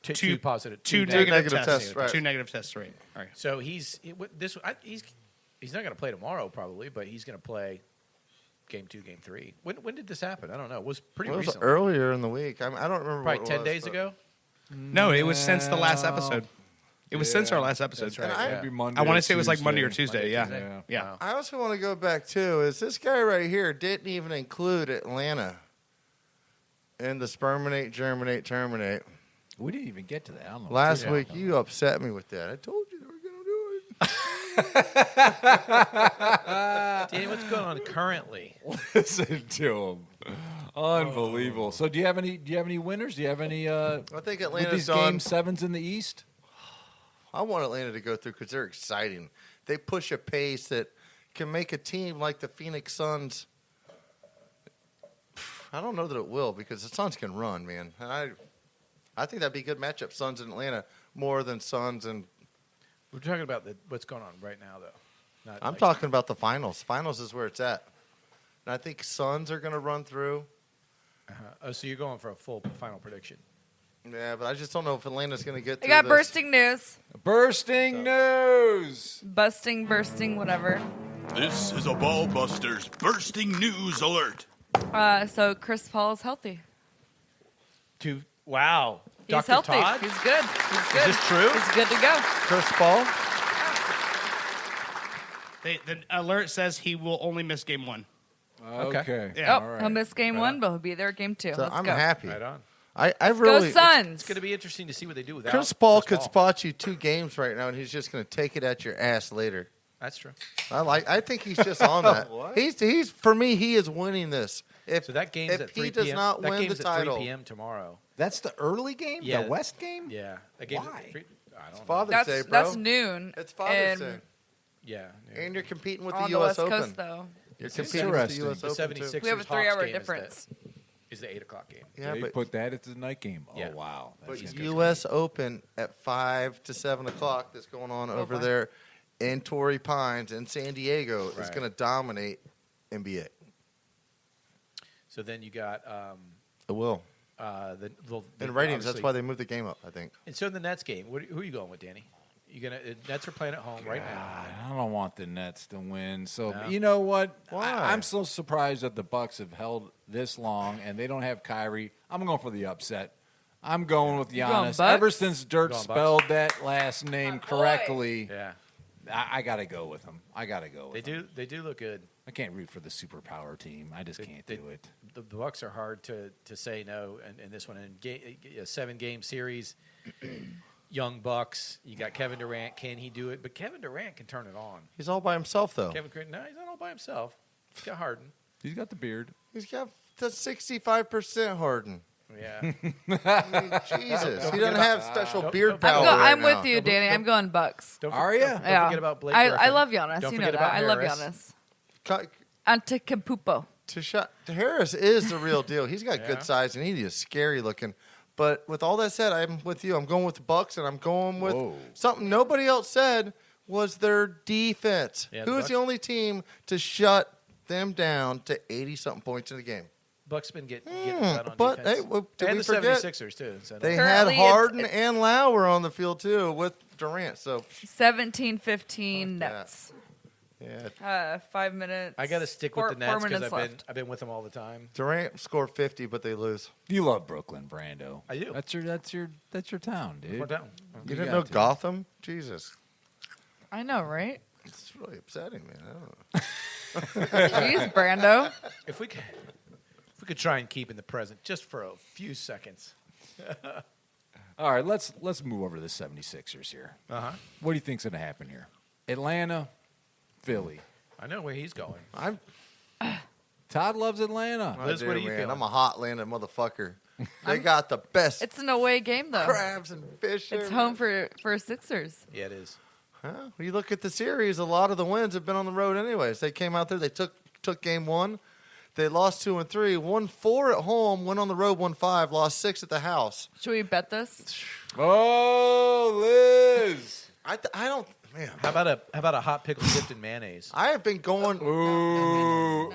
two Two positive. Two negative. negative, negative tests. tests, right. Two negative tests, right. All right. So he's not going to play tomorrow probably, but he's going to play game 2, game 3. When did this happen? I don't know. It was pretty It was recent. earlier in the week. I don't remember. Probably what it 10 was, days but- ago. No, it was since the last episode. It was since our last episode. That's right. And I- yeah. Maybe Monday I want or to say it was like Monday or Tuesday. Tuesday. Monday, Yeah. Tuesday. Yeah. Wow. I also want to go back too. Is this guy right here didn't even include Atlanta in the sperminate, germinate, terminate. We didn't even get to that. I don't know. Last Yeah. week you upset me with that. I told you they were going to do it. Danny, what's going on currently? Listen to him. Unbelievable. So do you have any winners? Do you have any I think with Atlanta's these done. game 7s in the East? I want Atlanta to go through because they're exciting. They push a pace that can make a team like the Phoenix Suns I don't know that it will because the Suns can run, man. And I think that'd be a good matchup, Suns in Atlanta, more than Suns and. We're talking about what's going on right now, though. Not I'm like- talking about the finals. Finals is where it's at. And I think Suns are going to run through. Oh, so you're going for a full final prediction? Yeah, but I just don't know if Atlanta's going to get I through got this. bursting news. Bursting news. Bursting, whatever. This is a Ball Busters bursting news alert. So Chris Paul is healthy. Wow. He's Dr. healthy. Todd? He's good. He's good. this true? He's good to go. Chris Paul? The alert says he will only miss game 1. Okay. Yeah. Oh, All right. he'll miss game 1, but he'll be there game 2. So Let's I'm go. happy. Right on. I Go really. Suns. It's going to be interesting to see what they do without Chris Paul could spot you 2 games right now, and he's just going to take it at your ass later. That's true. I think he's just on that. He's for me. He is winning this. If So that game's if at 3 he p.m. does not that win game's the at 3 title, p.m. tomorrow. That's the early game? Yeah. The West game? Yeah. That game's Why? at 3. I don't know. Father's Day, bro. That's noon. It's Father's and Day, Yeah. and you're competing with on the the U.S. West Open. Coast, though. You're It's competing with the interesting. U.S. The Open too. 76ers We have a Hawks 3-hour game difference. Is the 8 o'clock game. Yeah, They but put that at the night game. Oh, Yeah. wow. But That's interesting. U.S. Open at 5 to 7 o'clock that's going on over there in Torrey Pines in San Diego is Right. going to dominate NBA. So then you got It will. the In ratings, that's obviously- why they moved the game up, I think. And so in the Nets game, who are you going with, Danny? Nets are playing at home right now. God, I don't want the Nets to win. So No? you know what? Why? I'm so surprised that the Bucks have held this long and they don't have Kyrie. I'm going for the upset. I'm going with going Giannis. Bucks? Ever since Dirk Going Bucks? spelled that last name correctly, Yeah, I got to go with him. I got to go with they him. do. They do look good. I can't root for the superpower team. I just can't do it. The Bucks are hard to say no in this one. In a 7-game series, young Bucks. You got Kevin Durant. Can he do it? But Kevin Durant can turn it on. He's all by himself, though. No, he's not all by himself. He's got Harden. He's got the beard. He's got the 65% Harden. Yeah. I mean, Jesus. He doesn't have special beard don't- power. I'm right with now. you, Danny. I'm going Bucks. Don't Are for- ya? Don't Yeah. forget about Blake I Griffin. love Giannis. Don't You know forget that. about I love Harris. Giannis. Ka- Antetokounmpo. Harris is the real deal. He's got Yeah. good size, and he is scary looking. But with all that said, I'm with you. I'm going with the Bucks, and I'm going with Whoa. something nobody else said was their defense. Yeah, the Who is Bucks- the only team to shut them down to 80-something points in the game? Bucks been getting done on but, defense. hey, well, did and we the forget? 76ers, too. So They Currently, had Harden it's- and Lauer on the field, too, with Durant. So, 17-15 Fuck that. Nets. yeah, 5 minutes. I got to stick Four- with the Nets 4 because minutes left. I've been with them all the time. Durant scored 50, but they lose. You love Brooklyn, Brando. I do. That's your town, dude. One down. You You didn't got know to. Gotham? Jesus. I know, right? It's really upsetting, man. I don't know. Jeez, Brando. If we could try and keep in the present just for a few seconds. All right, let's move over to the 76ers here. Uh-huh. What do you think's going to happen here? Atlanta, Philly. I know where he's going. I'm Todd loves Atlanta. Liz, I what do, are you man. feeling? I'm a hot landed motherfucker. They got the best It's an away game, though. crabs and fish. It's there, home man. for Sixers. Yeah, it is. Huh? When you look at the series, a lot of the wins have been on the road anyways. They came out there, they took game 1. They lost 2 and 3, won 4 at home, went on the road, won 5, lost 6 at the house. Should we bet this? Oh, Liz. I don't, man. How about a hot pickle dipped in mayonnaise? I have been going. Ooh.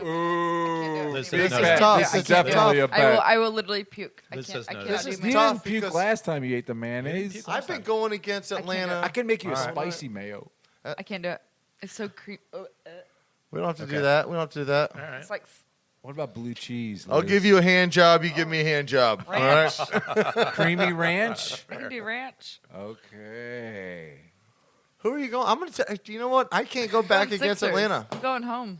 Liz This says is no. tough. This This is is definitely a tough. bet. I will literally puke. I Liz can't. says I no. cannot This do is mayonnaise. You tough didn't puke because- last time you ate the mayonnaise. I've been going against Atlanta. I can make you a All right. spicy mayo. I can't do it. It's so creepy. We don't have to do that. We don't have to do that. All right. It's like What about blue cheese? I'll Liz? give you a hand job. You give me a hand job. All right. ranch. creamy ranch. We can do ranch. Okay. Who are you going? I'm going to. You know what? I can't go back Going against Sixers. Atlanta. I'm going home.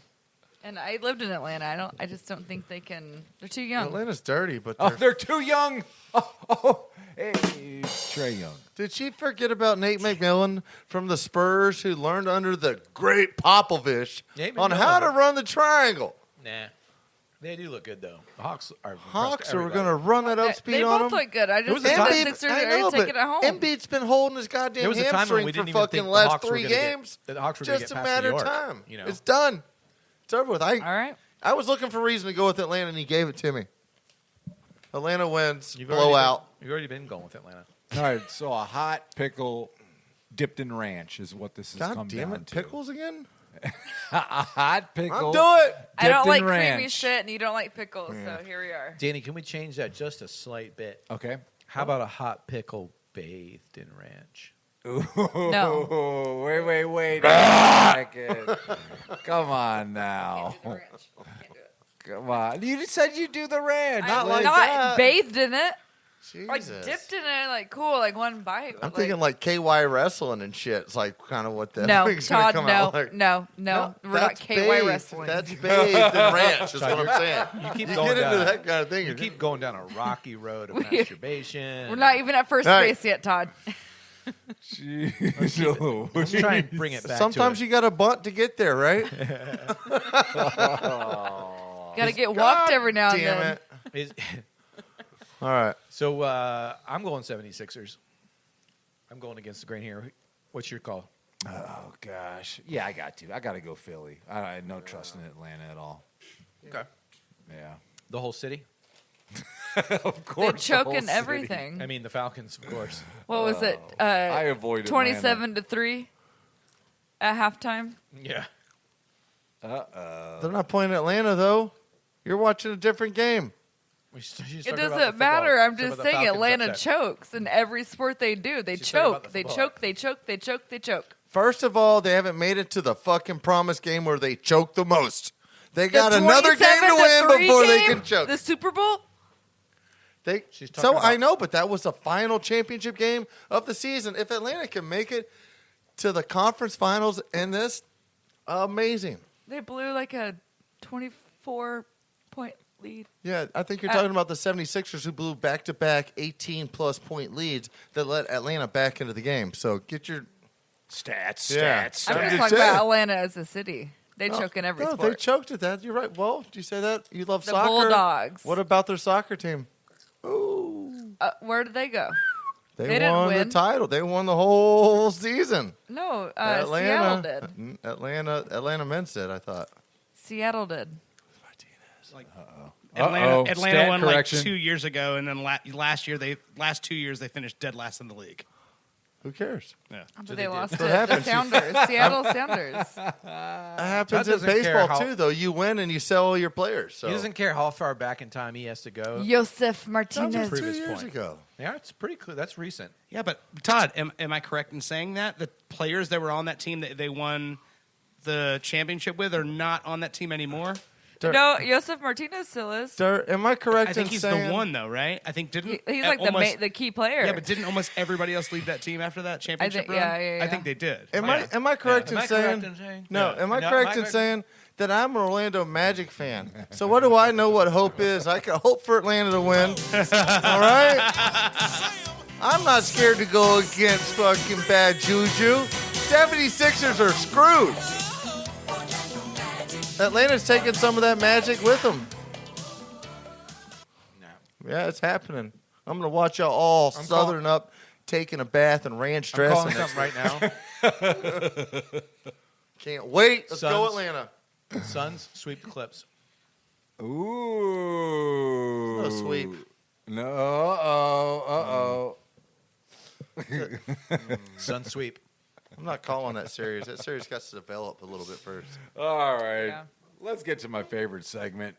And I lived in Atlanta. I just don't think they can. They're too young. Atlanta's dirty, but Oh, they're too young. Oh, hey, Trey Young. did she forget about Nate McMillan from the Spurs, who learned under the great Popovich Nate on McMillan. how to run the triangle? Nah. They do look good, though. The Hawks are Hawks are going to run that up speed they on both them. look good. I just was a think the time- Sixers I are know, going to take but it at home. Embiid's been holding his There goddamn was a time when hamstring we for didn't even fucking think the last Hawks were 3 gonna get- games. that the Hawks were gonna Just get a past New matter of York, time. you know. It's done. It's over with. All right. I was looking for a reason to go with Atlanta, and he gave it to me. Atlanta wins. You've Blowout. already been going with Atlanta. All right, so a hot pickle dipped in ranch is what this has God come damn down it. to. Pickles again? A hot pickle. I'll do it. I don't dipped like in creamy ranch. shit, and you don't like pickles, so here we are. Danny, can we change that just a slight bit? Okay. How about a hot pickle bathed in ranch? No. Oh, wait a second. Come on now. Come on. You just said you do the ranch. I'm like not that. bathed in it. Like Jesus. dipped in it, like cool, like one bite. I'm but, thinking like KY wrestling and shit. It's like kind of what the no, thing's gonna Todd, come no, out like. no. We're not That's KY bathed. wrestling. That's bathed in ranch, is what I'm saying. You keep You going get into down. that kind of thing. You keep going down a rocky road of masturbation. We're not even at first All right. base yet, Todd. Jeez. Let's try and bring it back. Sometimes to you got to bunt to get there, right? Gotta get walked God every now and damn then. it. All right. So I'm going 76ers. I'm going against the grain here. What's your call? Oh gosh. Yeah, I got to. I got to go Philly. I had no trust in Atlanta at all. Okay. Yeah. The whole city? Of They course. choke the whole in city. everything. I mean, the Falcons, of course. What was it? I avoid Atlanta. 27-3 at halftime. Yeah. They're not playing Atlanta, though. You're watching a different game. It doesn't matter. I'm just saying Atlanta chokes in every sport they do. They She's talking about choke. the They football. choke. They choke. They choke. They choke. First of all, they haven't made it to the fucking promise game where they choke the most. They The got another game to win 27-3 before they game? can choke. The Super Bowl? She's talking So I about- know, but that was the final championship game of the season. If Atlanta can make it to the conference finals in this, amazing. They blew like a 24-point lead. Yeah, I think you're talking about the 76ers who blew back-to-back 18-plus point leads that let Atlanta back into the game. So get your Stats. Yeah. Stats. I'm I'm just just talking saying. about Atlanta as a city. They choke in every no, sport. they choked at that. You're right. Well, do you say that? You love The soccer? Bulldogs. What about their soccer team? Where did they go? They didn't won the win. title. They won the whole season. No, Atlanta Seattle did. Atlanta men's did, I thought. Seattle did. Atlanta Stat won correction. like 2 years ago, and then last 2 years they finished dead last in the league. Who cares? Yeah. But they lost to What the happens? Seattle Sounders. That happens in doesn't care baseball, how- too, though. You win and you sell all your players. So. He doesn't care how far back in time he has to go. Yosef That Martinez. was 2 previous years point. ago. Yeah, it's pretty clear. That's recent. Yeah, but Todd, am I correct in saying that the players that were on that team that they won the championship with are not on that team anymore? No, Yosef Martinez still is. Am I correct I think in he's saying the one though, right? I think didn't He's like the key player. Yeah, but didn't almost everybody else leave that team after that championship think- run? yeah. I think they did. Am I correct Am in I saying? correct in saying? No, Yeah. am I No, correct am I in saying that I'm an Orlando Magic fan? So what do I know what hope is? I can hope for Atlanta to win. All right? I'm not scared to go against fucking bad juju. 76ers are screwed. Atlanta's taking some of that magic with them. Yeah, it's happening. I'm going to watch y'all all southern up, taking a bath and ranch I'm dressing. calling something right now. Can't wait. Let's go Suns. Atlanta. Suns sweep the Clips. Ooh. No sweep. No. Uh-oh. Suns sweep. I'm not calling that series. That series got to develop a little bit first. All right. Yeah. Let's get to my favorite segment.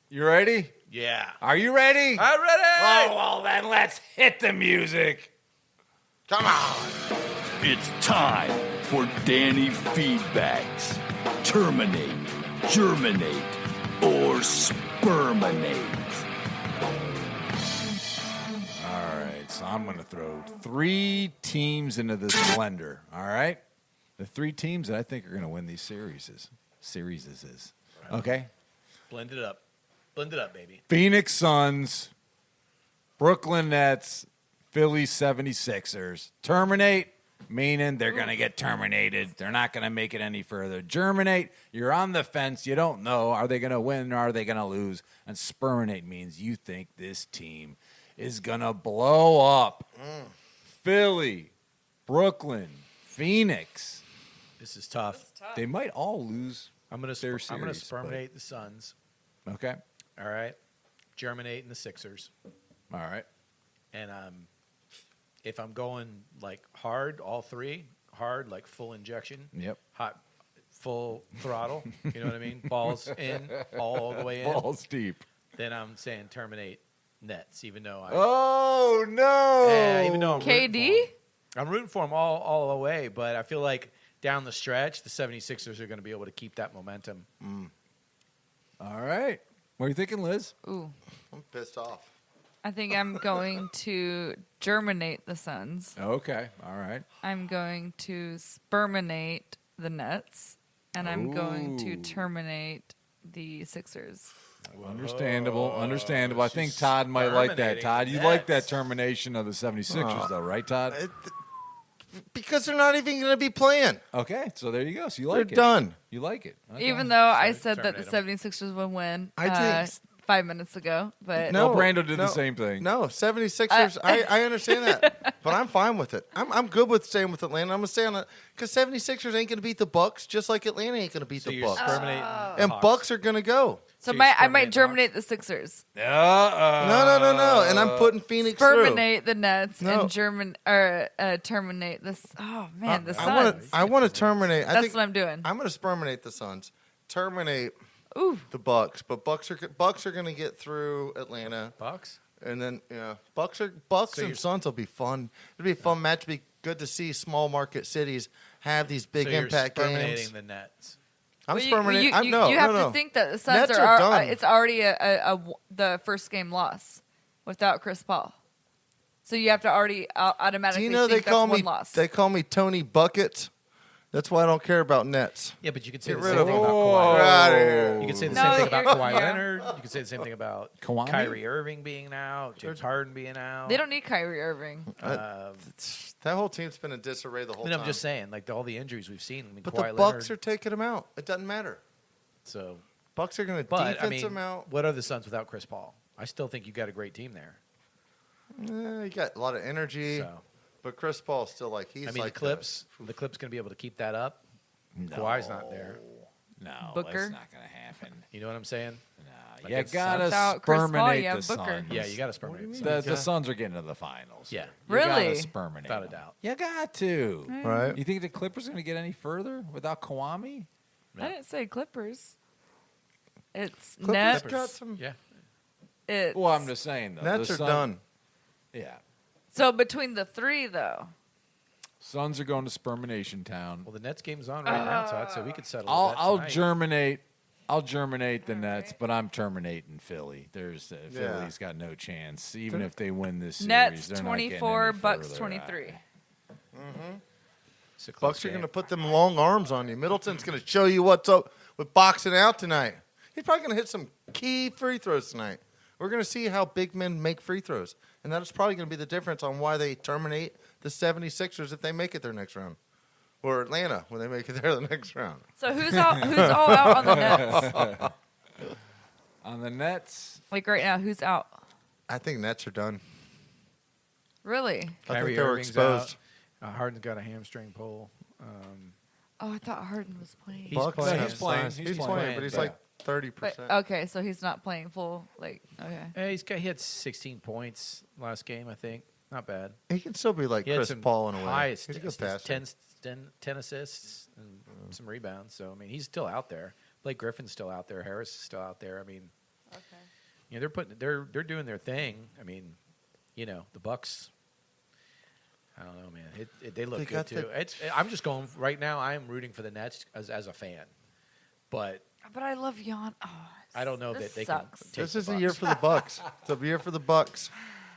You ready? Yeah. Are you ready? I'm ready. Oh, well, then let's hit the music. Come on. It's time for Danny Feedbacks. Terminate, germinate, or sperminate. All right, so I'm going to throw 3 teams into this blender, all right? The 3 teams that I think are going to win these series. Okay? Blend it up. Blend it up, baby. Phoenix Suns, Brooklyn Nets, Philly 76ers. Terminate, meaning they're going to get terminated. They're not going to make it any further. Germinate, you're on the fence. You don't know. Are they going to win or are they going to lose? And sperminate means you think this team is going to blow up. Philly, Brooklyn, Phoenix. This is tough. They might all lose I'm gonna their I'm gonna series, sperminate the Suns. Okay. All right. germinating the Sixers. All right. And if I'm going like hard, all three, hard, like full injection, Yep. hot, full throttle, you know what I mean? Balls in, all the way in. Balls deep. Then I'm saying terminate Nets, even though Oh, no. yeah, even though I'm rooting KD? for 'em. I'm rooting for them all the way, but I feel like down the stretch, the 76ers are going to be able to keep that momentum. All right. What are you thinking, Liz? Ooh. I'm pissed off. I think I'm going to germinate the Suns. Okay. All right. I'm going to sperminate the Nets. And I'm going to Ooh. terminate the Sixers. Understandable. Understandable. I think Todd might like that. terminating Todd, the you like that Nets. termination of the 76ers, though, right, Todd? Because they're not even going to be playing. Okay. So there you go. So you They're like it. done. You like it. Okay. Even though I said that the terminate 76ers would win I think- 5 minutes ago. But Well, Brando did the same thing. No, 76ers, I understand that. But I'm fine with it. I'm good with staying with Atlanta. I'm going to stay on it. Because 76ers ain't going to beat the Bucks, just like Atlanta ain't going to beat So the you're Bucks. terminating And Hawks. Bucks are going to go. so So I you might sperminate germinate the Sixers. No. And I'm putting Phoenix through. Sperminate the Nets No. and terminate this. Oh, man, the Suns. I want to terminate. I That's think what I'm doing. I'm going to sperminate the Suns. Terminate Ooh. the Bucks. But Bucks are going to get through Atlanta. Bucks? And then, Bucks So and you're- Suns will be fun. It'll be a fun match. It'll be good to see small market cities have these big So you're impact sperminating games. the Nets. I'm Well, sperminating. you have to think that the Suns Nets are are done. it's already the first game loss without Chris Paul. So you have to already Do automatically you know think they call that's me? one loss. They call me Tony Buckets. That's why I don't care about Nets. Yeah, but you could say Get the rid same of thing them. about Oh. Kawhi. Get out of here. You could say the No, same thing about you're- Kawhi yeah. Leonard. You could say the same thing about Kawhi? Kyrie Irving being out, James Harden being out. They don't need Kyrie Irving. That whole team's been in disarray the whole And time. I'm just saying, like all the injuries we've seen. I mean, But Kawhi the Bucks Leonard, are taking them out. It doesn't matter. so. Bucks are going to But defense I mean, them out. what are the Suns without Chris Paul? I still think you got a great team there. You got a lot of energy, So but Chris Paul's still like he's. I mean, like the Clips going to be able to keep that up. Kawhi's not there. No, Booker? that's not going to happen. You know what I'm saying? Nah, Like you it's gotta Without Chris Paul, sperminate you have the Booker. Suns. Yeah, you got to sperminate. The Suns are getting to the finals. Yeah. You Really? gotta sperminate Without a them. doubt. You got to. right. You think the Clippers are going to get any further without Kawhi? I didn't say Clippers. It's Clippers Nets. got some. Yeah. It's, Well, I'm just saying though. Nets the are Sun- done. Yeah, so between the three, though, Suns are going to spermination town. Well, the Nets game's on right now, so I'd say we could settle that I'll tonight. germinate. I'll germinate the Nets, but I'm terminating Philly. There's Yeah. Philly's got no chance, even if they win this series. Nets they're not getting 24, any Bucks further. 23. It's a close Bucks are game. going to put them long arms on you. Middleton's going to show you what's up with boxing out tonight. He's probably going to hit some key free throws tonight. We're going to see how big men make free throws. And that is probably going to be the difference on why they terminate the 76ers if they make it their next round. Or Atlanta when they make it there the next round. So who's all out on the Nets? On the Nets, Like right now, who's out? I think Nets are done. Really? I think Kyrie they were Irving's exposed. out. Harden's got a hamstring pull. Oh, I thought Harden was playing. He's Bucks playing. have He's playing. signs. He's He's playing. playing, but he's Yeah. like 30%. But okay, so he's not playing full. Like okay. He had 16 points last game, I think. Not bad. He can still be like He had Chris some Paul in a way. high He's a good st- passer. 10 assists and some rebounds. So I mean, he's still out there. Blake Griffin's still out there. Harris is still out there. I mean, you know, they're doing their thing. I mean, you know, the Bucks. I don't know, man. They look They good got too. the- I'm just going right now. I am rooting for the Nets as a fan, but But I love Jan. Oh, I don't know this that they sucks. can. Take This the is a year Bucks. for the Bucks. It's a year for the Bucks.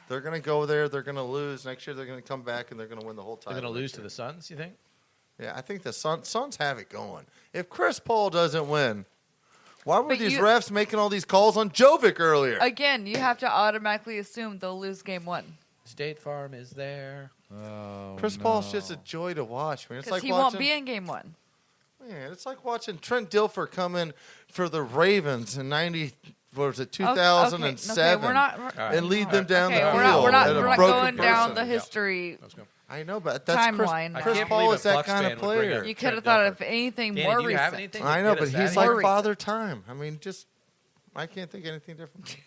They're going to go there. They're going to lose. Next year, they're going to come back, and they're going to win the whole title. They're going to lose next to year. the Suns. You think? Yeah, I think the Suns have it going. If Chris Paul doesn't win, why were But these you- refs making all these calls on Jovic earlier? Again, you have to automatically assume they'll lose game one State Farm is there. Chris Paul's just a joy to watch, man. It's because like he watching, won't be in game one. Man, it's like watching Trent Dilfer come in for the Ravens in 2007, Okay, we're not. and lead them down Okay, the we're field. not. We're not. at a We're not broken going down person. the history. Let's go. I know, but that's timeline. I Chris can't Paul believe is a that Bucks kind fan of would bring player. up You could Trent have thought Dilfer. of anything Danny, more do you have recent. anything? to I know, get but us he's out of like here? More Father Time. I mean, just I can't think of anything different.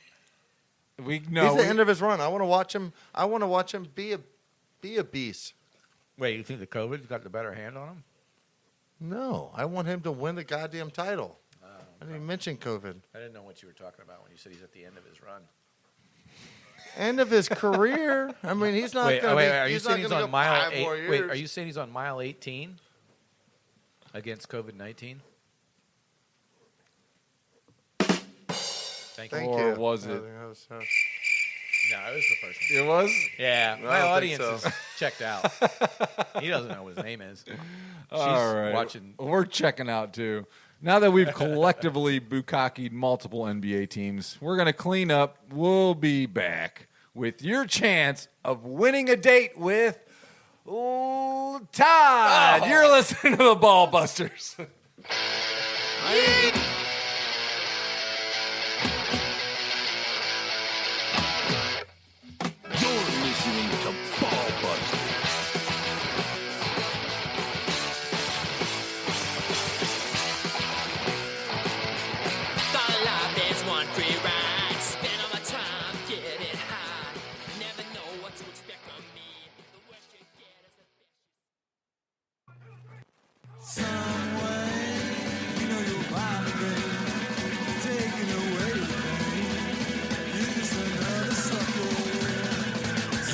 We He's know the end of his run. I want to watch him. I want to watch him be a beast. Wait, you think the COVID's got the better hand on him? No, I want him to win the goddamn title. I didn't even mention COVID. I didn't know what you were talking about when you said he's at the end of his run. End of his career. I mean, he's not Wait, going to are you saying he's on mile 8? more Wait, years. are you saying he's on mile 18 against COVID-19? Thank you. Thank Or you. was it? I think that was, No, it was the first one. It was? Yeah, I my don't audience think so. is checked out. He doesn't know what his name is. She's All right. watching. We're checking out too. Now that we've collectively bukakied multiple NBA teams, we're going to clean up. We'll be back with your chance of winning a date with Todd. You're listening to the Ball Busters. You're listening to Ball Busters. Thought life is one free ride. Spend all my time getting high. Never know what to expect from me. The worst you get is the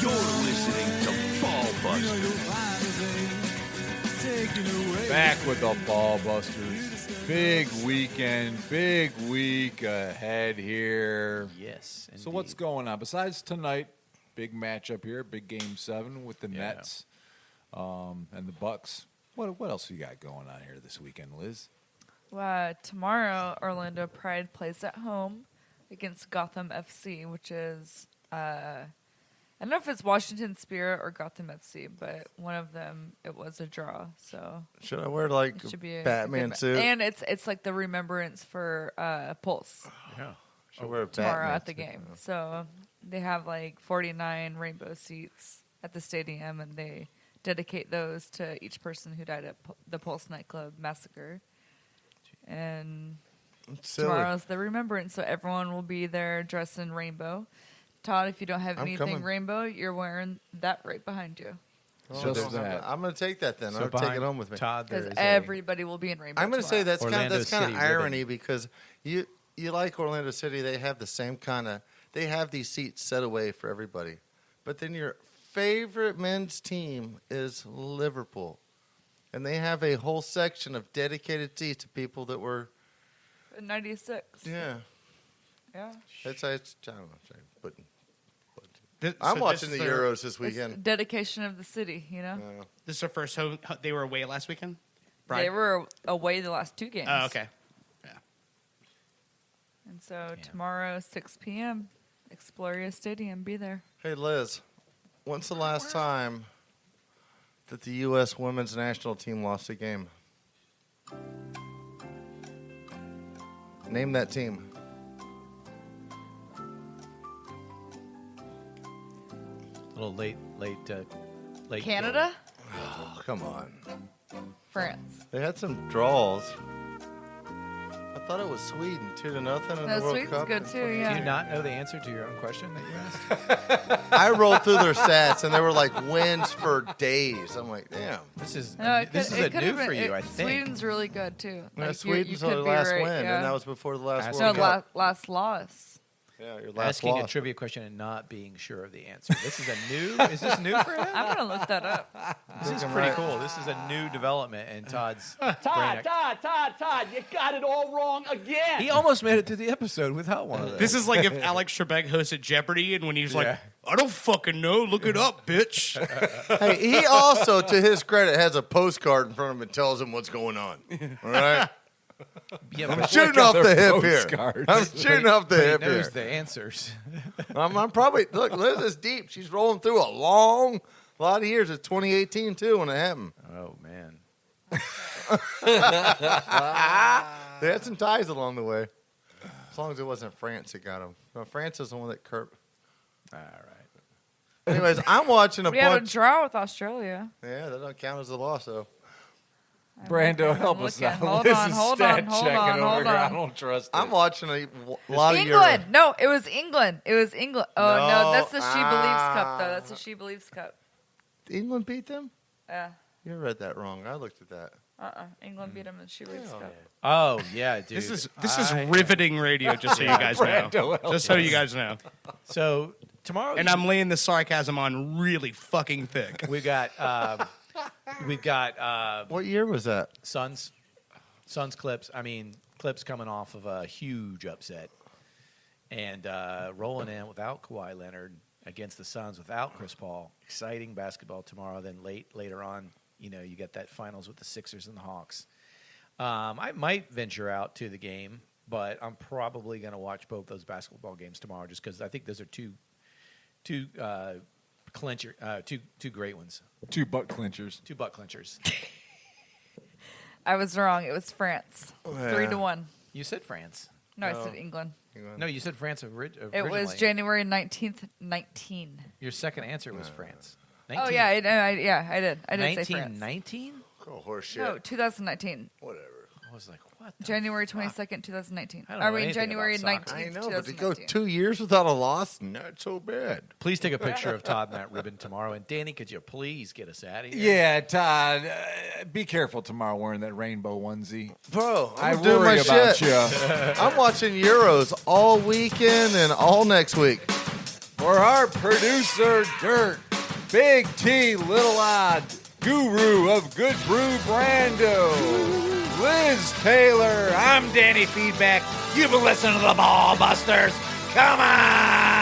You're listening to Ball Busters. Back with the Ball Busters. Big weekend, big week ahead here. Yes. So what's going on? Besides tonight, big matchup here, big game 7 with the Nets and the Bucks. What else you got going on here this weekend, Liz? Tomorrow, Orlando Pride plays at home against Gotham FC, which is I don't know if it's Washington Spirit or Gotham FC, but one of them, it was a draw. So should I wear like it should be a a Batman good suit? And it's like the remembrance for Pulse Yeah. Should I wear a tomorrow Batman at the suit? game. So they have like 49 rainbow seats at the stadium, and they dedicate those to each person who died at the Pulse nightclub massacre. And It's silly. tomorrow's the remembrance, so everyone will be there dressed in rainbow. Todd, if you don't have I'm anything coming. rainbow, you're wearing that right behind you. Just there's- that. I'm going to take that then. So I'll take behind it home with me. Todd, there Because is everybody will be in rainbow. I'm going to say tomorrow. that's Orlando kind of City irony ribbon. because you like Orlando City. They have the same kind of they have these seats set away for everybody, but then your favorite men's team is Liverpool, and they have a whole section of dedicated seats to people that were 96. yeah. Yeah. It's I don't know. But This- I'm so watching this the is their- Euros this It's weekend. dedication of the city, you know? This is their first home. They were away last weekend. They Pride? were away the last 2 games. Oh, okay. And so tomorrow, 6 p.m., Exploria Stadium, be there. Hey Liz, when's the last time that the U.S. women's national team lost a game? Name that team. A little late. Canada? Oh, come on. France. They had some draws. I thought it was Sweden 2-0 in No, the World Sweden's Cup. good too, Do yeah. you not know the answer to your own question that you asked? I rolled through their stats and they were like wins for days. I'm like, damn. This is No, it this could- is it a could new have been- for you, I think. Sweden's really good too. Yeah, Like, Sweden's you our could be last right, win, yeah. and that was before the last Ask No, World Cup. last loss. Yeah, your last Asking a loss. trivia question and not being sure of the answer. This is a new. Is this new for him? I'm going to look that up. This is pretty cool. This is a new development in Todd's brain. Todd, you got it all wrong again. He almost made it to the episode without one of those. This is like if Alex Trebek hosted Jeopardy, and when he's like, Yeah. "I don't fucking know. Look it up, bitch." Hey, he also, to his credit, has a postcard in front of him and tells him what's going on. All right? yeah, I'm but shooting off the hip here. postcards. I'm shooting off the he hip knows here. the answers. I'm probably, look, Liz is deep. She's rolling through a lot of years. It's 2018, too, when it happened. Oh man. They had some ties along the way. As long as it wasn't France that got them. No, France is the one that Kurt. All right. Anyways, I'm watching a We had a bunch. draw with Australia. Yeah, that doesn't count as a loss, though. Brando, help us out. Hold This on, is hold stat on, hold checking on, over hold here. I on. don't trust it. I'm watching a lot of England. No, it was England. It was England. Oh no, No, that's the She Believes Cup though. That's the She Believes Cup. England beat them? Yeah. You read that wrong. I looked at that. England beat them in She Believes Cup. Oh yeah, dude. This is riveting radio. Just so you guys know. Just so you guys know. So tomorrow, And I'm laying the sarcasm on really fucking thick. we've got What year was that? Suns Clips. I mean, Clips coming off of a huge upset and rolling in without Kawhi Leonard against the Suns without Chris Paul. Exciting basketball tomorrow. Then later on, you get that finals with the Sixers and the Hawks. I might venture out to the game, but I'm probably going to watch both those basketball games tomorrow just because I think those are two great ones. 2 butt clinchers. 2 butt clinchers. I was wrong. It was France. 3-1. You said France. No, I said England. No, you said France originally. It was January 19th, 19. Your second answer was France. Oh yeah, I did. I did say France. 1919? Oh, horseshit. No, 2019. Whatever. I was like, what? The January 22nd, 2019. I don't know anything January about soccer. 19th, I know, but to 2019. go 2 years without a loss, not so bad. Please take a picture of Todd in that ribbon tomorrow. And Danny, could you please get us out of here? Yeah, Todd, be careful tomorrow wearing that rainbow onesie. Bro, I I'm doing worry my about shit. you. I'm watching Euros all weekend and all next week. For our producer, Dirt, Big T, Little Odd, Guru of Good Brew, Brando, Liz Taylor, I'm Danny Feedback. You've been listening to the Ball Busters. Come on!